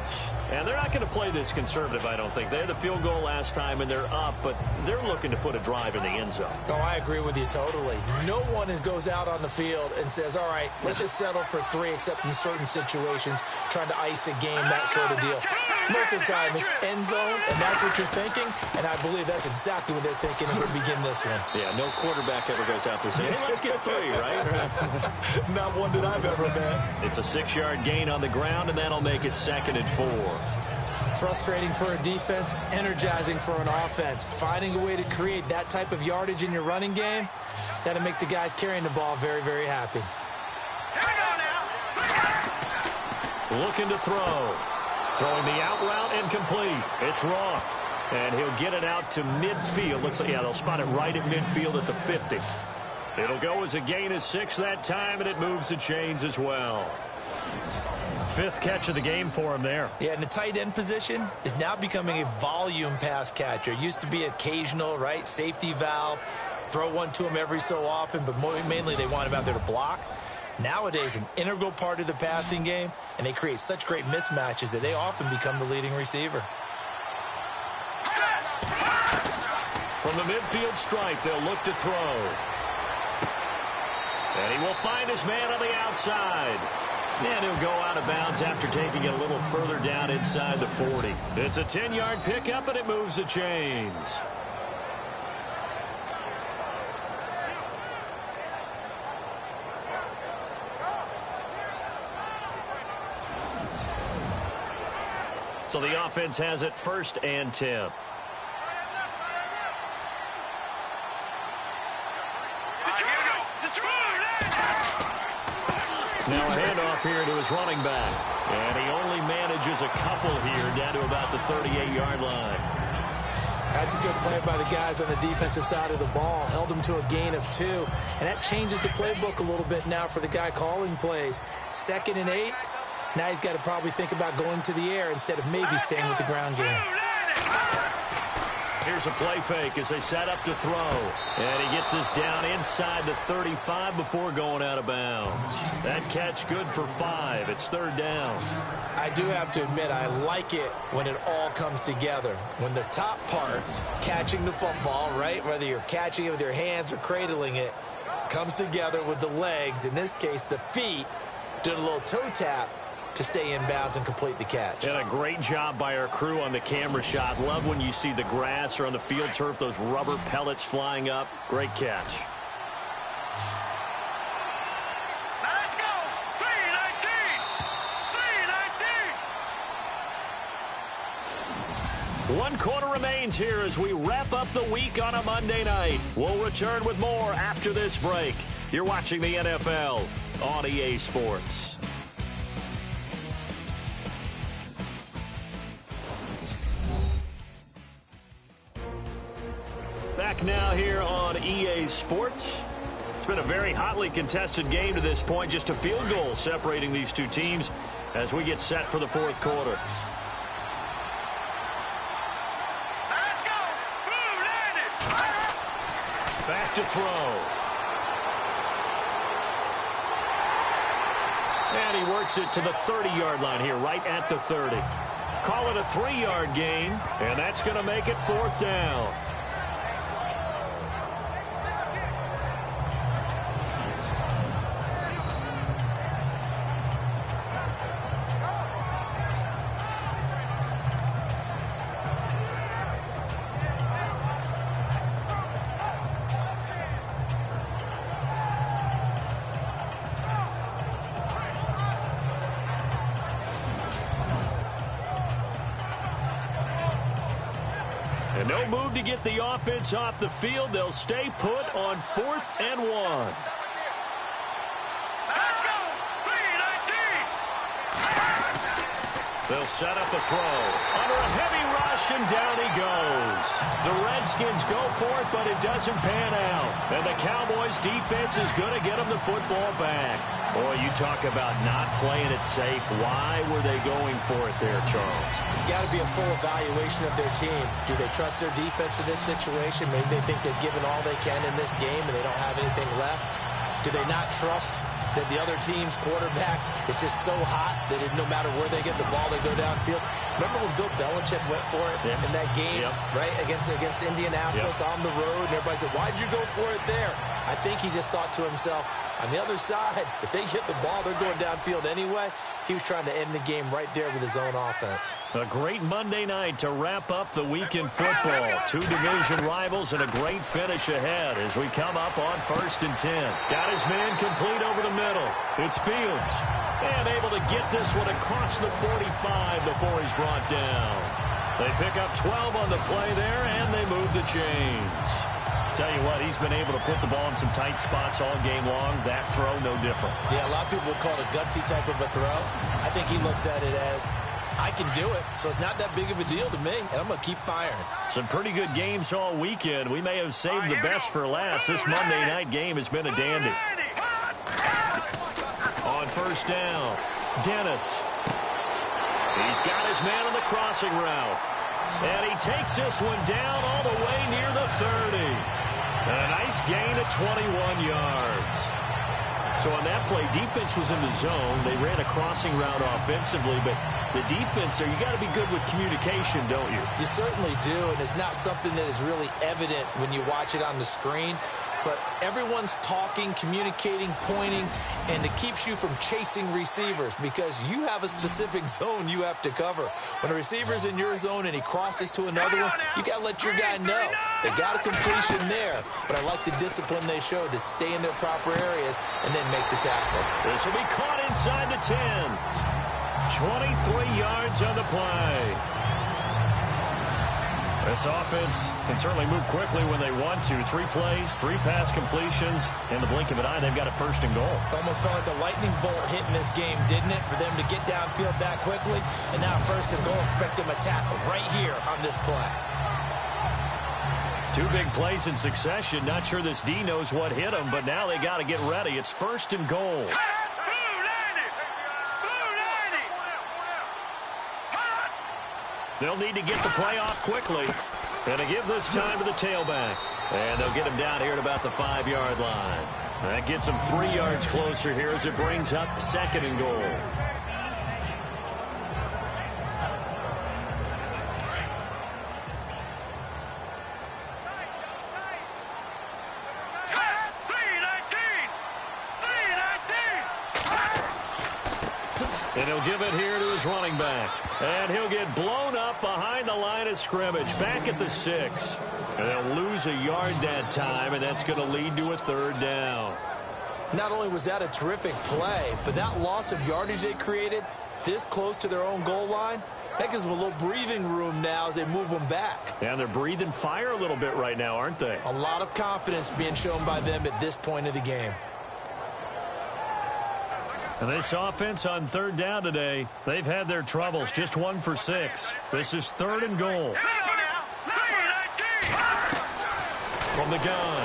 And they're not going to play this conservative, I don't think. They had the field goal last time, and they're up, but they're looking to put a drive in the end zone. Oh, I agree with you totally. No one goes out on the field and says, all right, let's just settle for 3, except in certain situations, trying to ice a game, that sort of deal. Most of the time, it's end zone, and that's what you're thinking, and I believe that's exactly what they're thinking as they begin this one. Yeah, no quarterback ever goes out there saying, hey, let's get 3, right? Not one that I've ever met. It's a 6-yard gain on the ground, and that'll make it 2nd and 4. Frustrating for a defense, energizing for an offense. Finding a way to create that type of yardage in your running game, that'll make the guys carrying the ball very, very happy. Looking to throw. Throwing the out route incomplete. It's Roth. And he'll get it out to midfield. Looks like, yeah, they'll spot it right at midfield at the 50. It'll go as a gain of 6 that time, and it moves the chains as well. 5th catch of the game for him there. Yeah, and the tight end position is now becoming a volume pass catcher. Used to be occasional, right? Safety valve. Throw one to him every so often, but mainly they want him out there to block. Nowadays, an integral part of the passing game, and they create such great mismatches that they often become the leading receiver. From the midfield stripe, they'll look to throw. And he will find his man on the outside. And he'll go out of bounds after taking it a little further down inside the 40. It's a 10-yard pickup, and it moves the chains. So the offense has it 1st and 10. Now a handoff here to his running back. And he only managed averages a couple here, down to about the 38-yard line. That's a good play by the guys on the defensive side of the ball. Held them to a gain of 2. And that changes the playbook a little bit now for the guy calling plays. 2nd and 8. Now he's got to probably think about going to the air instead of maybe staying with the ground game. Here's a play fake as they set up to throw. And he gets this down inside the 35 before going out of bounds. That catch good for 5. It's 3rd down. I do have to admit, I like it when it all comes together. When the top part, catching the football, right, whether you're catching it with your hands or cradling it, comes together with the legs, in this case the feet, doing a little toe tap to stay in bounds and complete the catch. And a great job by our crew on the camera shot. Love when you see the grass or on the field turf, those rubber pellets flying up. Great catch. Let's go! 3:19! 3:19! 1 quarter remains here as we wrap up the week on a Monday night. We'll return with more after this break. You're watching the NFL on EA Sports. Back now here on EA Sports. It's been a very hotly contested game to this point. Just a field goal separating these two teams as we get set for the 4th quarter. Let's go! Blue landed! Back to throw. And he works it to the 30-yard line here, right at the 30. Call it a 3-yard gain, and that's going to make it 4th down. And no move to get the offense off the field. They'll stay put on 4th and 1. Let's go! 3:19! They'll set up a throw. Under a heavy rush, and down he goes. The Redskins go for it, but it doesn't pan out. And the Cowboys defense is going to get them the football back. Boy, you talk about not playing it safe. Why were they going for it there, Charles? It's got to be a full evaluation of their team. Do they trust their defense in this situation? Maybe they think they've given all they can in this game and they don't have anything left. Do they not trust that the other team's quarterback is just so hot that no matter where they get the ball, they go downfield? Remember when Bill Belichick went for it in that game, right, against Indianapolis on the road, and everybody said, why'd you go for it there? I think he just thought to himself, on the other side, if they get the ball, they're going downfield anyway. He was trying to end the game right there with his own offense. A great Monday night to wrap up the week in football. 2 division rivals and a great finish ahead as we come up on 1st and 10. Got his man complete over the middle. It's Fields. And able to get this one across the 45 before he's brought down. They pick up 12 on the play there, and they move the chains. Tell you what, he's been able to put the ball in some tight spots all game long. That throw, no different. Yeah, a lot of people would call it a gutsy type of a throw. I think he looks at it as, I can do it, so it's not that big of a deal to me, and I'm going to keep firing. Some pretty good games all weekend. We may have saved the best for last. This Monday night game has been a dandy. On 1st down, Dennis. He's got his man on the crossing route. And he takes this one down all the way near the 30. A nice gain of 21 yards. So on that play, defense was in the zone. They ran a crossing route offensively, but the defense there, you got to be good with communication, don't you? You certainly do, and it's not something that is really evident when you watch it on the screen. But everyone's talking, communicating, pointing, and it keeps you from chasing receivers because you have a specific zone you have to cover. When a receiver's in your zone and he crosses to another one, you got to let your guy know. They got a completion there, but I like the discipline they showed to stay in their proper areas and then make the tackle. This will be caught inside the 10. 23 yards on the play. This offense can certainly move quickly when they want to. 3 plays, 3 pass completions. In the blink of an eye, they've got a first and goal. Almost felt like a lightning bolt hit in this game, didn't it? For them to get downfield that quickly. And now first and goal, expect them to tackle right here on this play. 2 big plays in succession. Not sure this D knows what hit them, but now they got to get ready. It's first and goal. They'll need to get the play off quickly. And to give this time to the tailback. And they'll get him down here at about the 5-yard line. That gets him 3 yards closer here as it brings up second and goal. And he'll give it here to his running back. And he'll get blown up behind the line of scrimmage, back at the 6. And they'll lose a yard that time, and that's going to lead to a 3rd down. Not only was that a terrific play, but that loss of yardage they created this close to their own goal line, that gives them a little breathing room now as they move them back. And they're breathing fire a little bit right now, aren't they? A lot of confidence being shown by them at this point of the game. And this offense on 3rd down today, they've had their troubles. Just 1 for 6. This is 3rd and goal. From the gun,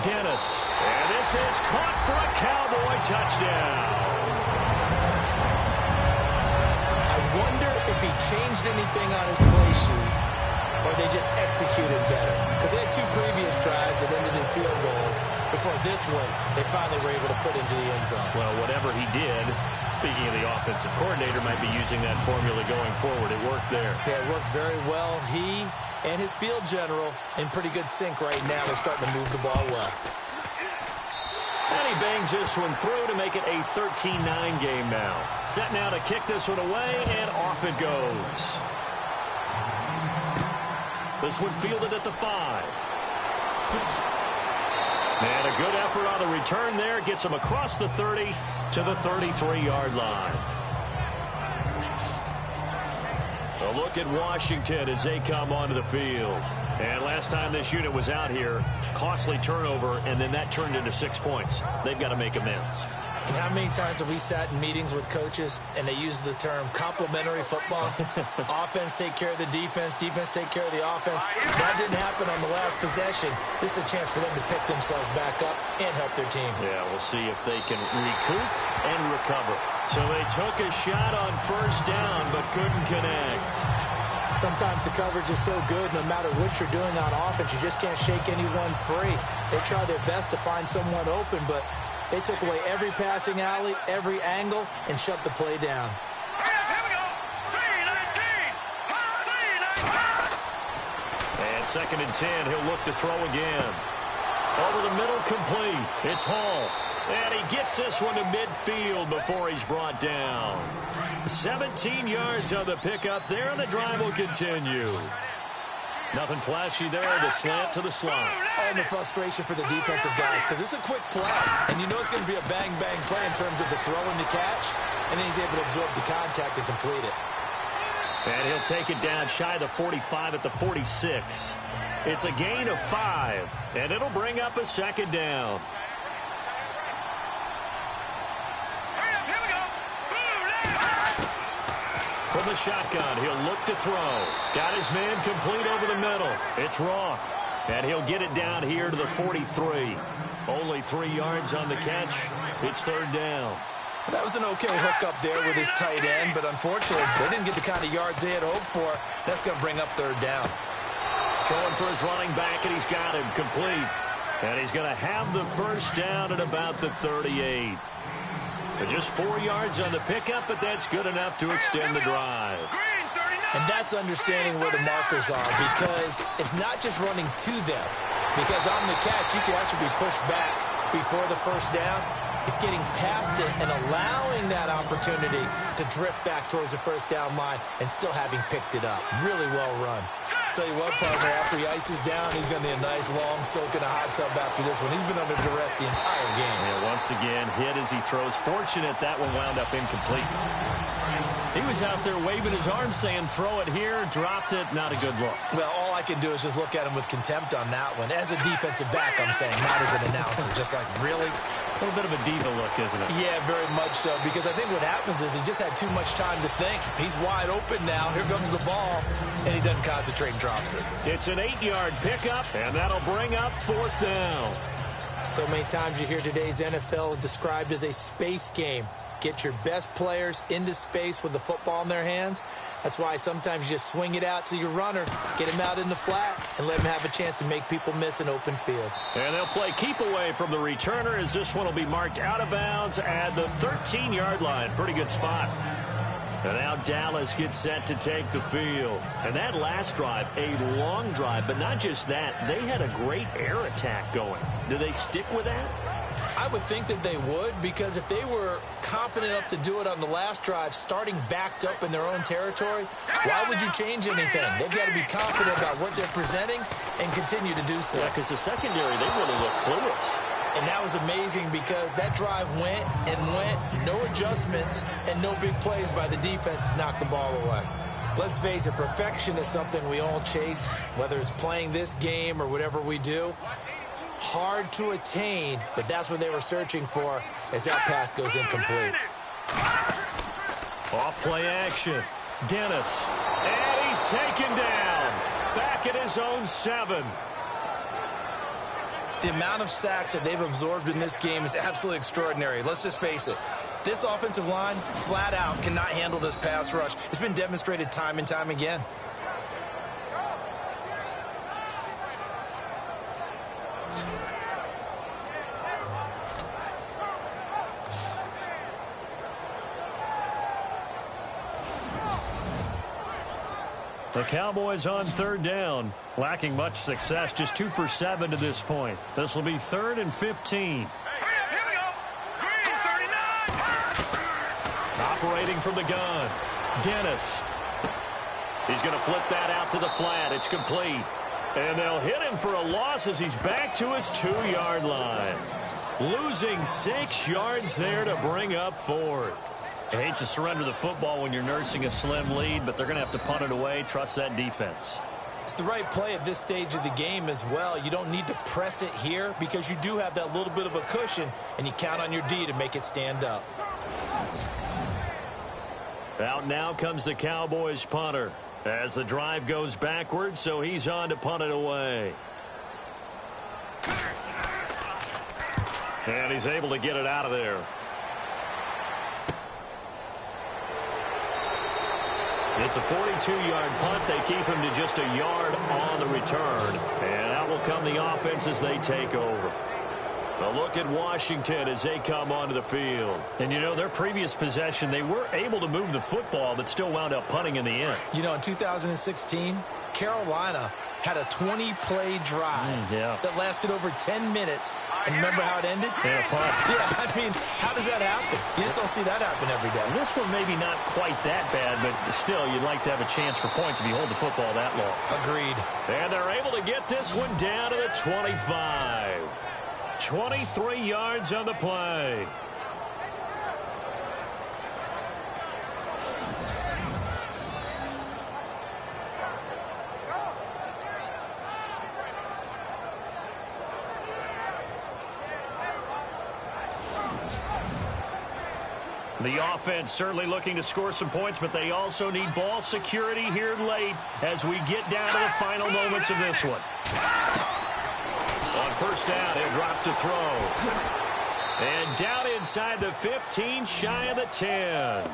Dennis. And this is caught for a Cowboy touchdown. I wonder if he changed anything on his play sheet or they just executed better. Because they had 2 previous drives that ended in field goals. Before this one, they finally were able to put into the end zone. Well, whatever he did, speaking of the offensive coordinator, might be using that formula going forward. It worked there. Yeah, it works very well. He and his field general in pretty good sync right now. They're starting to move the ball well. And he bangs this one through to make it a 13-9 game now. Set now to kick this one away, and off it goes. This one fielded at the 5. And a good effort on the return there. Gets him across the 30 to the 33-yard line. A look at Washington as they come onto the field. And last time this unit was out here, costly turnover, and then that turned into 6 points. They've got to make amends. And how many times have we sat in meetings with coaches and they use the term complementary football? Offense take care of the defense, defense take care of the offense. That didn't happen on the last possession. This is a chance for them to pick themselves back up and help their team. Yeah, we'll see if they can recoup and recover. So they took a shot on 1st down but couldn't connect. Sometimes the coverage is so good, no matter what you're doing on offense, you just can't shake anyone free. They try their best to find someone open, but they took away every passing alley, every angle, and shut the play down. And 2nd and 10, he'll look to throw again. Over the middle, complete. It's Hall. And he gets this one to midfield before he's brought down. 17 yards on the pickup there, and the drive will continue. Nothing flashy there. The slant to the slot. Oh, and the frustration for the defensive guys, because it's a quick play, and you know it's going to be a bang-bang play in terms of the throw and the catch, and then he's able to absorb the contact and complete it. And he'll take it down shy of the 45 at the 46. It's a gain of 5, and it'll bring up a 2nd down. From the shotgun, he'll look to throw. Got his man complete over the middle. It's Roth. And he'll get it down here to the 43. Only 3 yards on the catch. It's 3rd down. That was an okay hook up there with his tight end, but unfortunately, they didn't get the kind of yards they had hoped for. That's going to bring up 3rd down. Throwing for his running back, and he's got him complete. And he's going to have the 1st down at about the 38. So just 4 yards on the pickup, but that's good enough to extend the drive. And that's understanding where the markers are, because it's not just running to them. Because on the catch, you can actually be pushed back before the 1st down. It's getting past it and allowing that opportunity to drip back towards the 1st down line and still having picked it up. Really well run. Tell you what, partner, after he ices down, he's going to need a nice long soak in a hot tub after this one. He's been under duress the entire game. Yeah, once again, hit as he throws. Fortunate that one wound up incomplete. He was out there waving his arms saying, throw it here, dropped it, not a good look. Well, all I can do is just look at him with contempt on that one. As a defensive back, I'm saying, not as an announcer. Just like, really? A little bit of a diva look, isn't it? Yeah, very much so, because I think what happens is he just had too much time to think. He's wide open now. Here comes the ball, and he doesn't concentrate and drops it. It's an 8-yard pickup, and that'll bring up 4th down. So many times you hear today's NFL described as a space game. Get your best players into space with the football in their hands. That's why sometimes you just swing it out to your runner, get him out in the flat, and let him have a chance to make people miss an open field. And they'll play keep away from the returner as this one will be marked out of bounds at the 13-yard line. Pretty good spot. And now Dallas gets set to take the field. And that last drive, a long drive, but not just that. They had a great air attack going. Do they stick with that? I would think that they would, because if they were competent enough to do it on the last drive, starting backed up in their own territory, why would you change anything? They've got to be confident about what they're presenting and continue to do so. Yeah, because the secondary, they really look clueless. And that was amazing because that drive went and went, no adjustments, and no big plays by the defense to knock the ball away. Let's face it, perfection is something we all chase, whether it's playing this game or whatever we do. Hard to attain, but that's what they were searching for as that pass goes incomplete. Off play action. Dennis. And he's taken down. Back at his own 7. The amount of sacks that they've absorbed in this game is absolutely extraordinary. Let's just face it. This offensive line, flat out, cannot handle this pass rush. It's been demonstrated time and time again. The Cowboys on 3rd down, lacking much success, just 2 for 7 to this point. This will be 3rd and 15. Here we go. Green 39. Operating from the gun, Dennis. He's going to flip that out to the flat. It's complete. And they'll hit him for a loss as he's back to his 2-yard line. Losing 6 yards there to bring up 4th. I hate to surrender the football when you're nursing a slim lead, but they're going to have to punt it away. Trust that defense. It's the right play at this stage of the game as well. You don't need to press it here because you do have that little bit of a cushion, and you count on your D to make it stand up. Out now comes the Cowboys punter as the drive goes backwards, so he's on to punt it away. And he's able to get it out of there. It's a 42-yard punt. They keep him to just a yard on the return. And out will come the offense as they take over. A look at Washington as they come onto the field. And, you know, their previous possession, they were able to move the football, but still wound up punting in the end. You know, in 2016, Carolina had a 20-play drive that lasted over 10 minutes. And remember how it ended? And a punt. Yeah, I mean, how does that happen? You just don't see that happen every day. And this one maybe not quite that bad, but still, you'd like to have a chance for points if you hold the football that long. Agreed. And they're able to get this one down to the 25. 23 yards on the play. The offense certainly looking to score some points, but they also need ball security here late as we get down to the final moments of this one. On 1st down, he'll drop to throw. And down inside the 15, shy of the 10.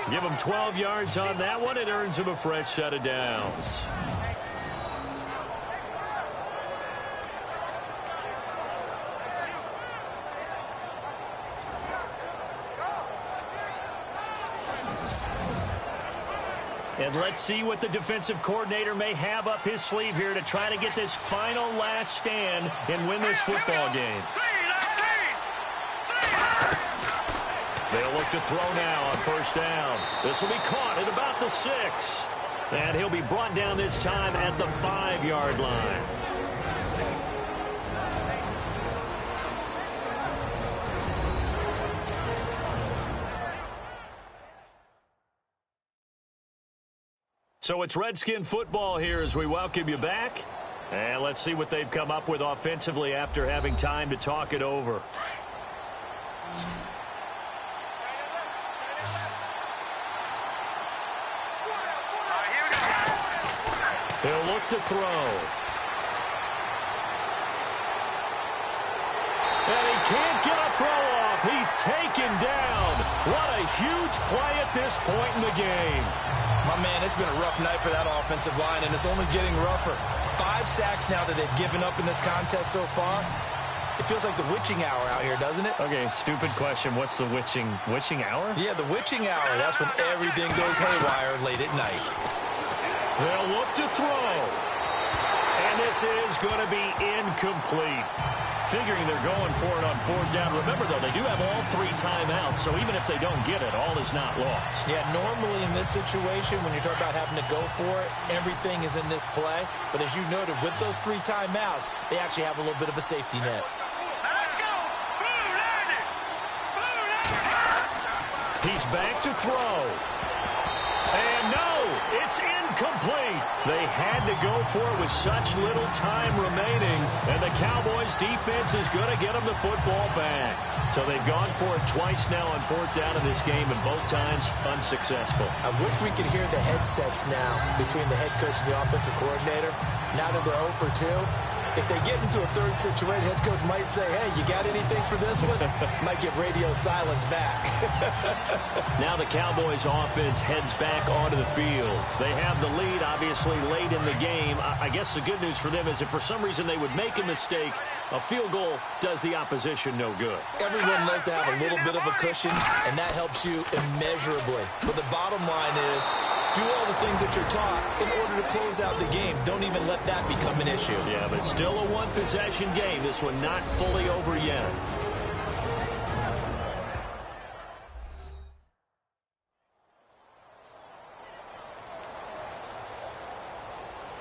Give him 12 yards on that one. It earns him a fresh set of downs. And let's see what the defensive coordinator may have up his sleeve here to try to get this final last stand and win this football game. They'll look to throw now on 1st down. This will be caught at about the 6. And he'll be brought down this time at the 5-yard line. So it's Redskin football here as we welcome you back. And let's see what they've come up with offensively after having time to talk it over. He'll look to throw. And he can't get a throw off. He's taken down. What a huge play at this point in the game. My man, it's been a rough night for that offensive line, and it's only getting rougher. 5 sacks now that they've given up in this contest so far. It feels like the witching hour out here, doesn't it? Okay, stupid question. What's the witching hour? Yeah, the witching hour. That's when everything goes haywire late at night. They'll look to throw. And this is going to be incomplete. Figuring they're going for it on 4th down. Remember, though, they do have all 3 timeouts, so even if they don't get it, all is not lost. Yeah, normally in this situation, when you talk about having to go for it, everything is in this play. But as you noted, with those 3 timeouts, they actually have a little bit of a safety net. Let's go! He's back to throw. And no, it's incomplete. They had to go for it with such little time remaining, and the Cowboys defense is going to get them the football back. So they've gone for it twice now on 4th down in this game, and both times unsuccessful. I wish we could hear the headsets now between the head coach and the offensive coordinator. Now that they're 0 for 2, if they get into a 3rd situation, head coach might say, hey, you got anything for this one? Might get radio silence back. Now the Cowboys offense heads back onto the field. They have the lead, obviously, late in the game. I guess the good news for them is if for some reason they would make a mistake, a field goal does the opposition no good. Everyone loves to have a little bit of a cushion, and that helps you immeasurably. But the bottom line is, do all the things that you're taught in order to close out the game. Don't even let that become an issue. Yeah, but it's still a one-possession game. This one not fully over yet.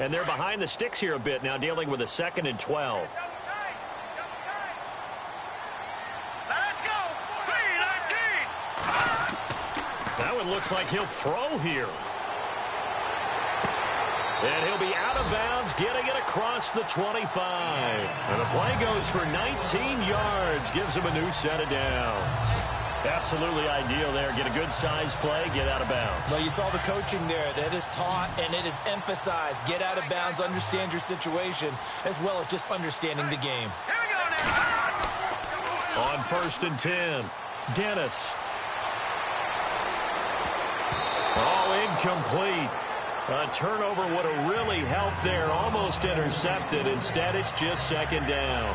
And they're behind the sticks here a bit now, dealing with a 2nd and 12. Let's go! 3-19! That one looks like he'll throw here. And he'll be out of bounds, getting it across the 25. And the play goes for 19 yards, gives him a new set of downs. Absolutely ideal there. Get a good size play, get out of bounds. Well, you saw the coaching there. That is taught and it is emphasized. Get out of bounds, understand your situation, as well as just understanding the game. Here we go now! On 1st and 10, Dennis. Oh, incomplete. A turnover would have really helped there. Almost intercepted. Instead, it's just 2nd down.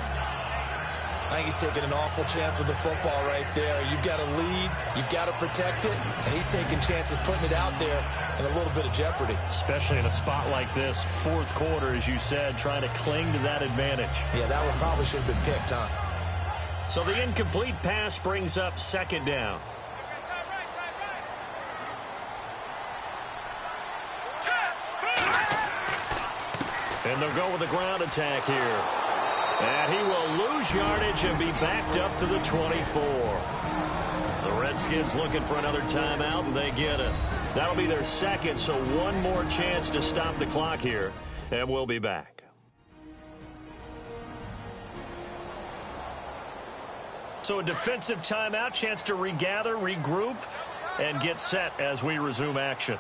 I think he's taking an awful chance with the football right there. You've got to lead. You've got to protect it. And he's taking chances putting it out there in a little bit of jeopardy. Especially in a spot like this, 4th quarter, as you said, trying to cling to that advantage. Yeah, that one probably should have been picked, huh? So the incomplete pass brings up 2nd down. And they'll go with a ground attack here. And he will lose yardage and be backed up to the 24. The Redskins looking for another timeout, and they get it. That'll be their 2nd, so one more chance to stop the clock here, and we'll be back. So a defensive timeout, chance to regather, regroup, and get set as we resume action.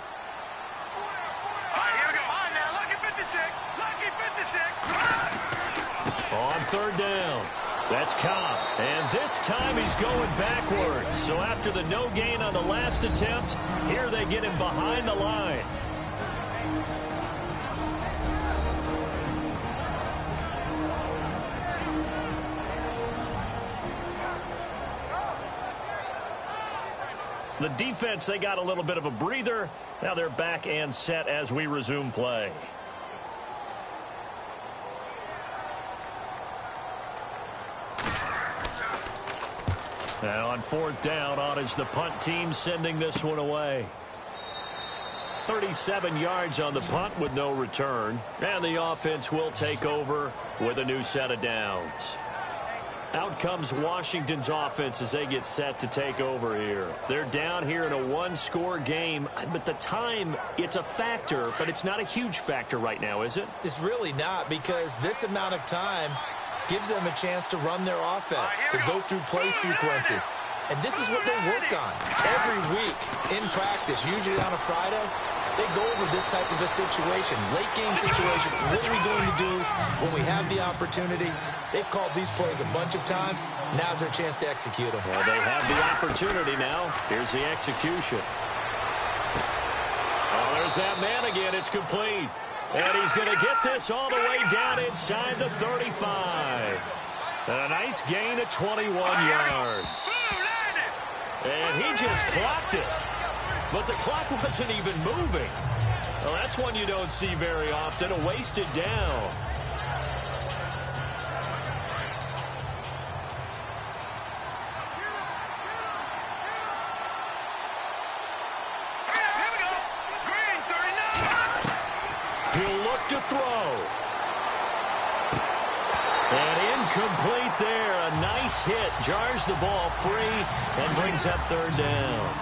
All right, here we go. On now, lucky 56. Lucky 56. On 3rd down, that's Cobb. And this time he's going backwards. So after the no gain on the last attempt, here they get him behind the line. The defense, they got a little bit of a breather. Now they're back and set as we resume play. Now on 4th down, on is the punt team sending this one away. 37 yards on the punt with no return. And the offense will take over with a new set of downs. Out comes Washington's offense as they get set to take over here. They're down here in a one-score game, but the time, it's a factor, but it's not a huge factor right now, is it? It's really not, because this amount of time gives them a chance to run their offense, to go through play sequences. And this is what they work on every week in practice, usually on a Friday. They go over this type of a situation, late game situation. What are we going to do when we have the opportunity? They've called these plays a bunch of times. Now's their chance to execute them. Well, they have the opportunity now. Here's the execution. Oh, there's that man again. It's complete. And he's going to get this all the way down inside the 35. And a nice gain of 21 yards. And he just clocked it. But the clock wasn't even moving. Well, that's one you don't see very often, a wasted down. He'll look to throw. And incomplete there. A nice hit. Jars the ball free and brings up third down.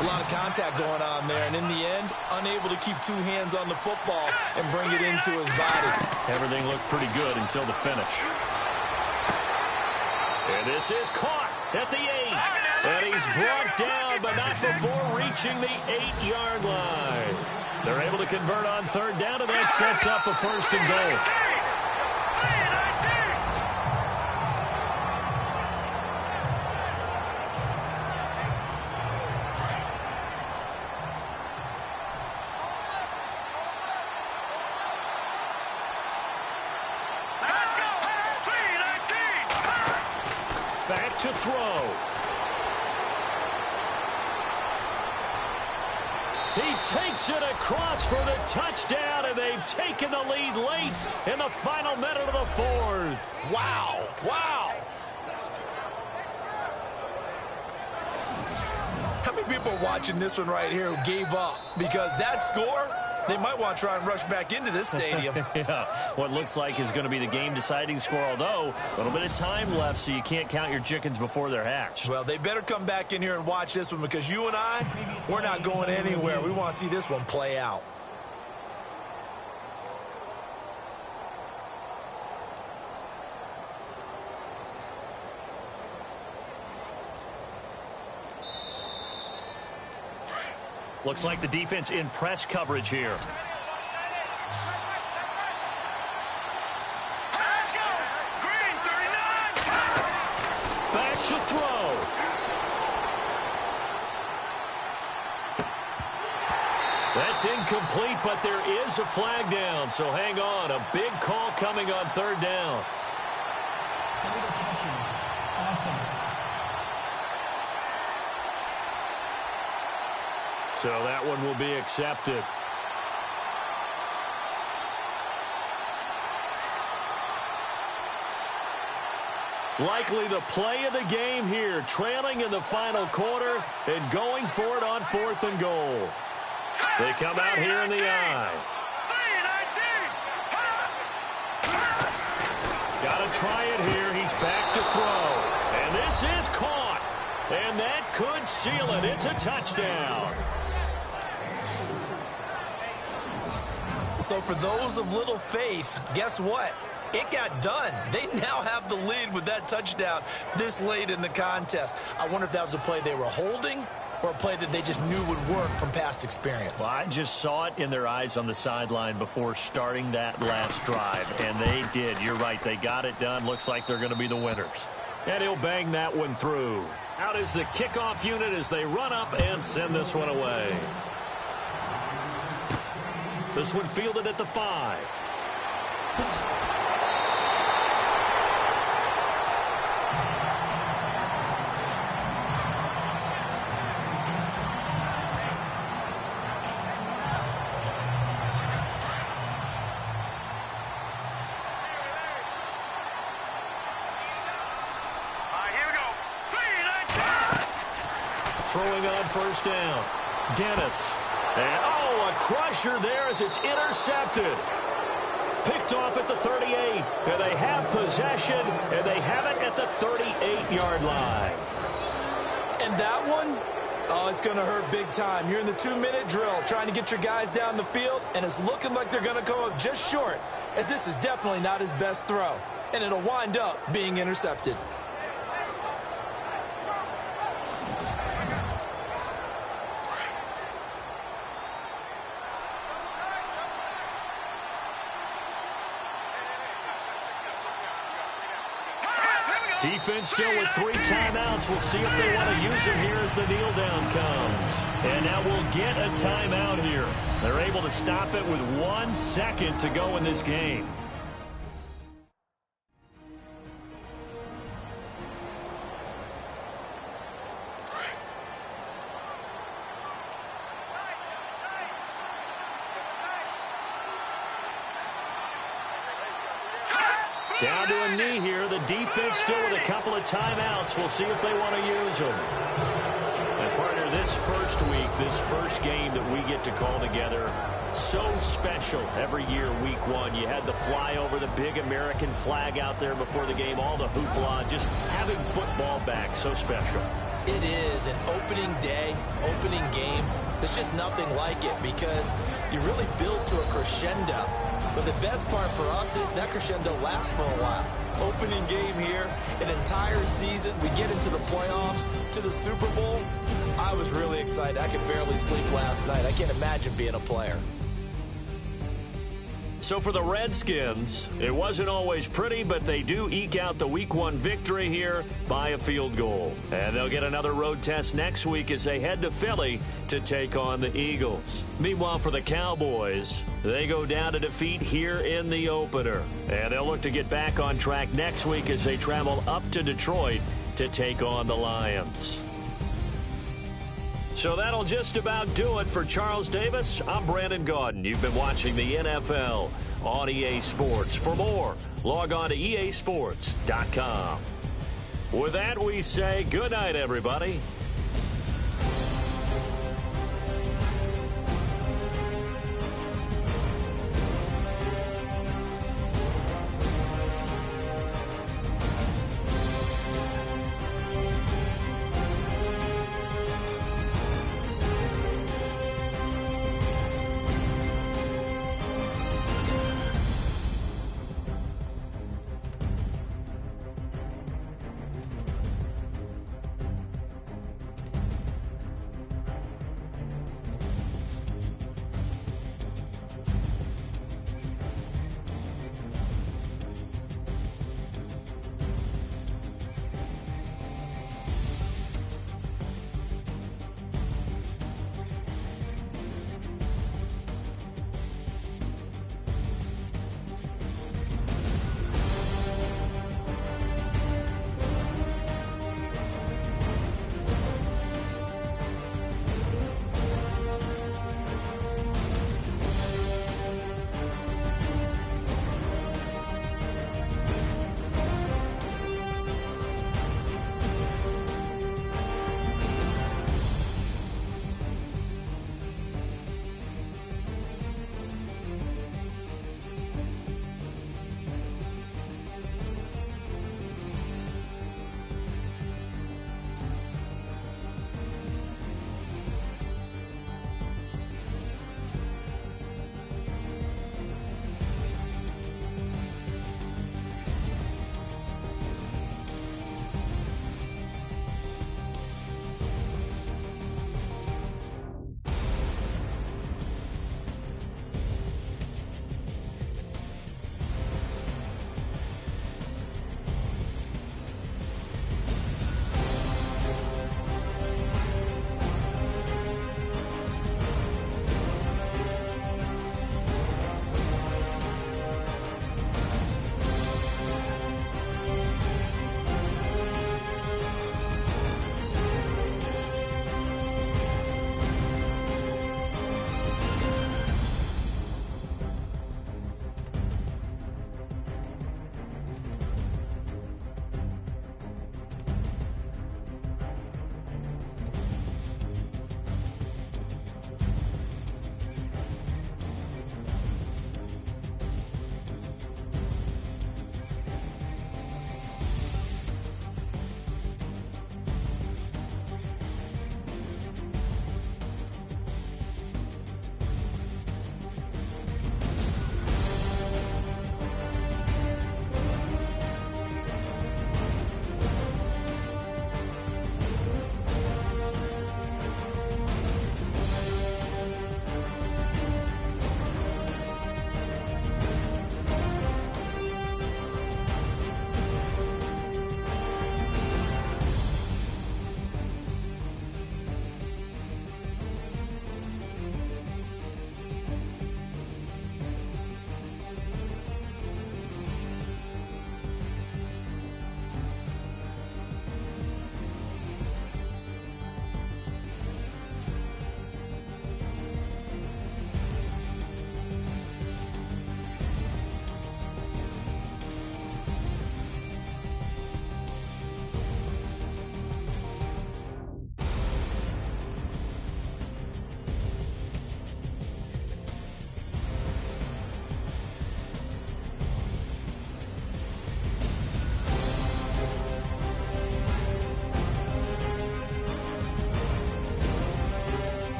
A lot of contact going on there, and in the end, unable to keep two hands on the football and bring it into his body. Everything looked pretty good until the finish. And this is caught at the 8. And he's brought down, but not before reaching the 8-yard line. They're able to convert on third down, and that sets up a first and goal. Back to throw. He takes it across for the touchdown, and they've taken the lead late in the final minute of the fourth. Wow. Wow. How many people are watching this one right here who gave up? Because that score, they might want to try and rush back into this stadium. Yeah, what looks like is going to be the game-deciding score, although a little bit of time left, so you can't count your chickens before they're hatched. Well, they better come back in here and watch this one, because you and I, we're not going anywhere. We want to see this one play out. Looks like the defense in press coverage here. Back to throw. That's incomplete, but there is a flag down, so hang on. A big call coming on third down. Offense. So that one will be accepted. Likely the play of the game here, trailing in the final quarter and going for it on 4th and goal. They come out here in the eye. Got to try it here. He's back to throw. And this is caught. And that could seal it. It's a touchdown. So for those of little faith, guess what? It got done. They now have the lead with that touchdown this late in the contest. I wonder if that was a play they were holding or a play that they just knew would work from past experience. Well, I just saw it in their eyes on the sideline before starting that last drive, and they did. You're right. They got it done. Looks like they're going to be the winners. And he'll bang that one through. Out is the kickoff unit as they run up and send this one away. This one fielded at the 5. Throwing on first down. Dennis. And, oh, a crusher there as it's intercepted. Picked off at the 38. And they have possession, and they have it at the 38-yard line. And that one, oh, it's going to hurt big time. You're in the 2-minute drill trying to get your guys down the field, and it's looking like they're going to go up just short, as this is definitely not his best throw. And it'll wind up being intercepted. Defense still with 3 timeouts. We'll see if they want to use them here as the kneel down comes. And now we'll get a timeout here. They're able to stop it with 1 second to go in this game. Down to a knee here. The defense still with a couple of timeouts. We'll see if they want to use them. And partner, this first week, this first game that we get to call together, so special every year, week 1. You had the flyover, the big American flag out there before the game, all the hoopla, just having football back, so special. It is an opening day, opening game. There's just nothing like it because you really build to a crescendo. But the best part for us is that crescendo lasts for a while. Opening game here, an entire season. We get into the playoffs, to the Super Bowl. I was really excited. I could barely sleep last night. I can't imagine being a player. So for the Redskins, it wasn't always pretty, but they do eke out the Week 1 victory here by a field goal. And they'll get another road test next week as they head to Philly to take on the Eagles. Meanwhile, for the Cowboys, they go down to defeat here in the opener. And they'll look to get back on track next week as they travel up to Detroit to take on the Lions. So that'll just about do it for Charles Davis. I'm Brandon Gaudin. You've been watching the NFL on EA Sports. For more, log on to easports.com. With that, we say good night, everybody.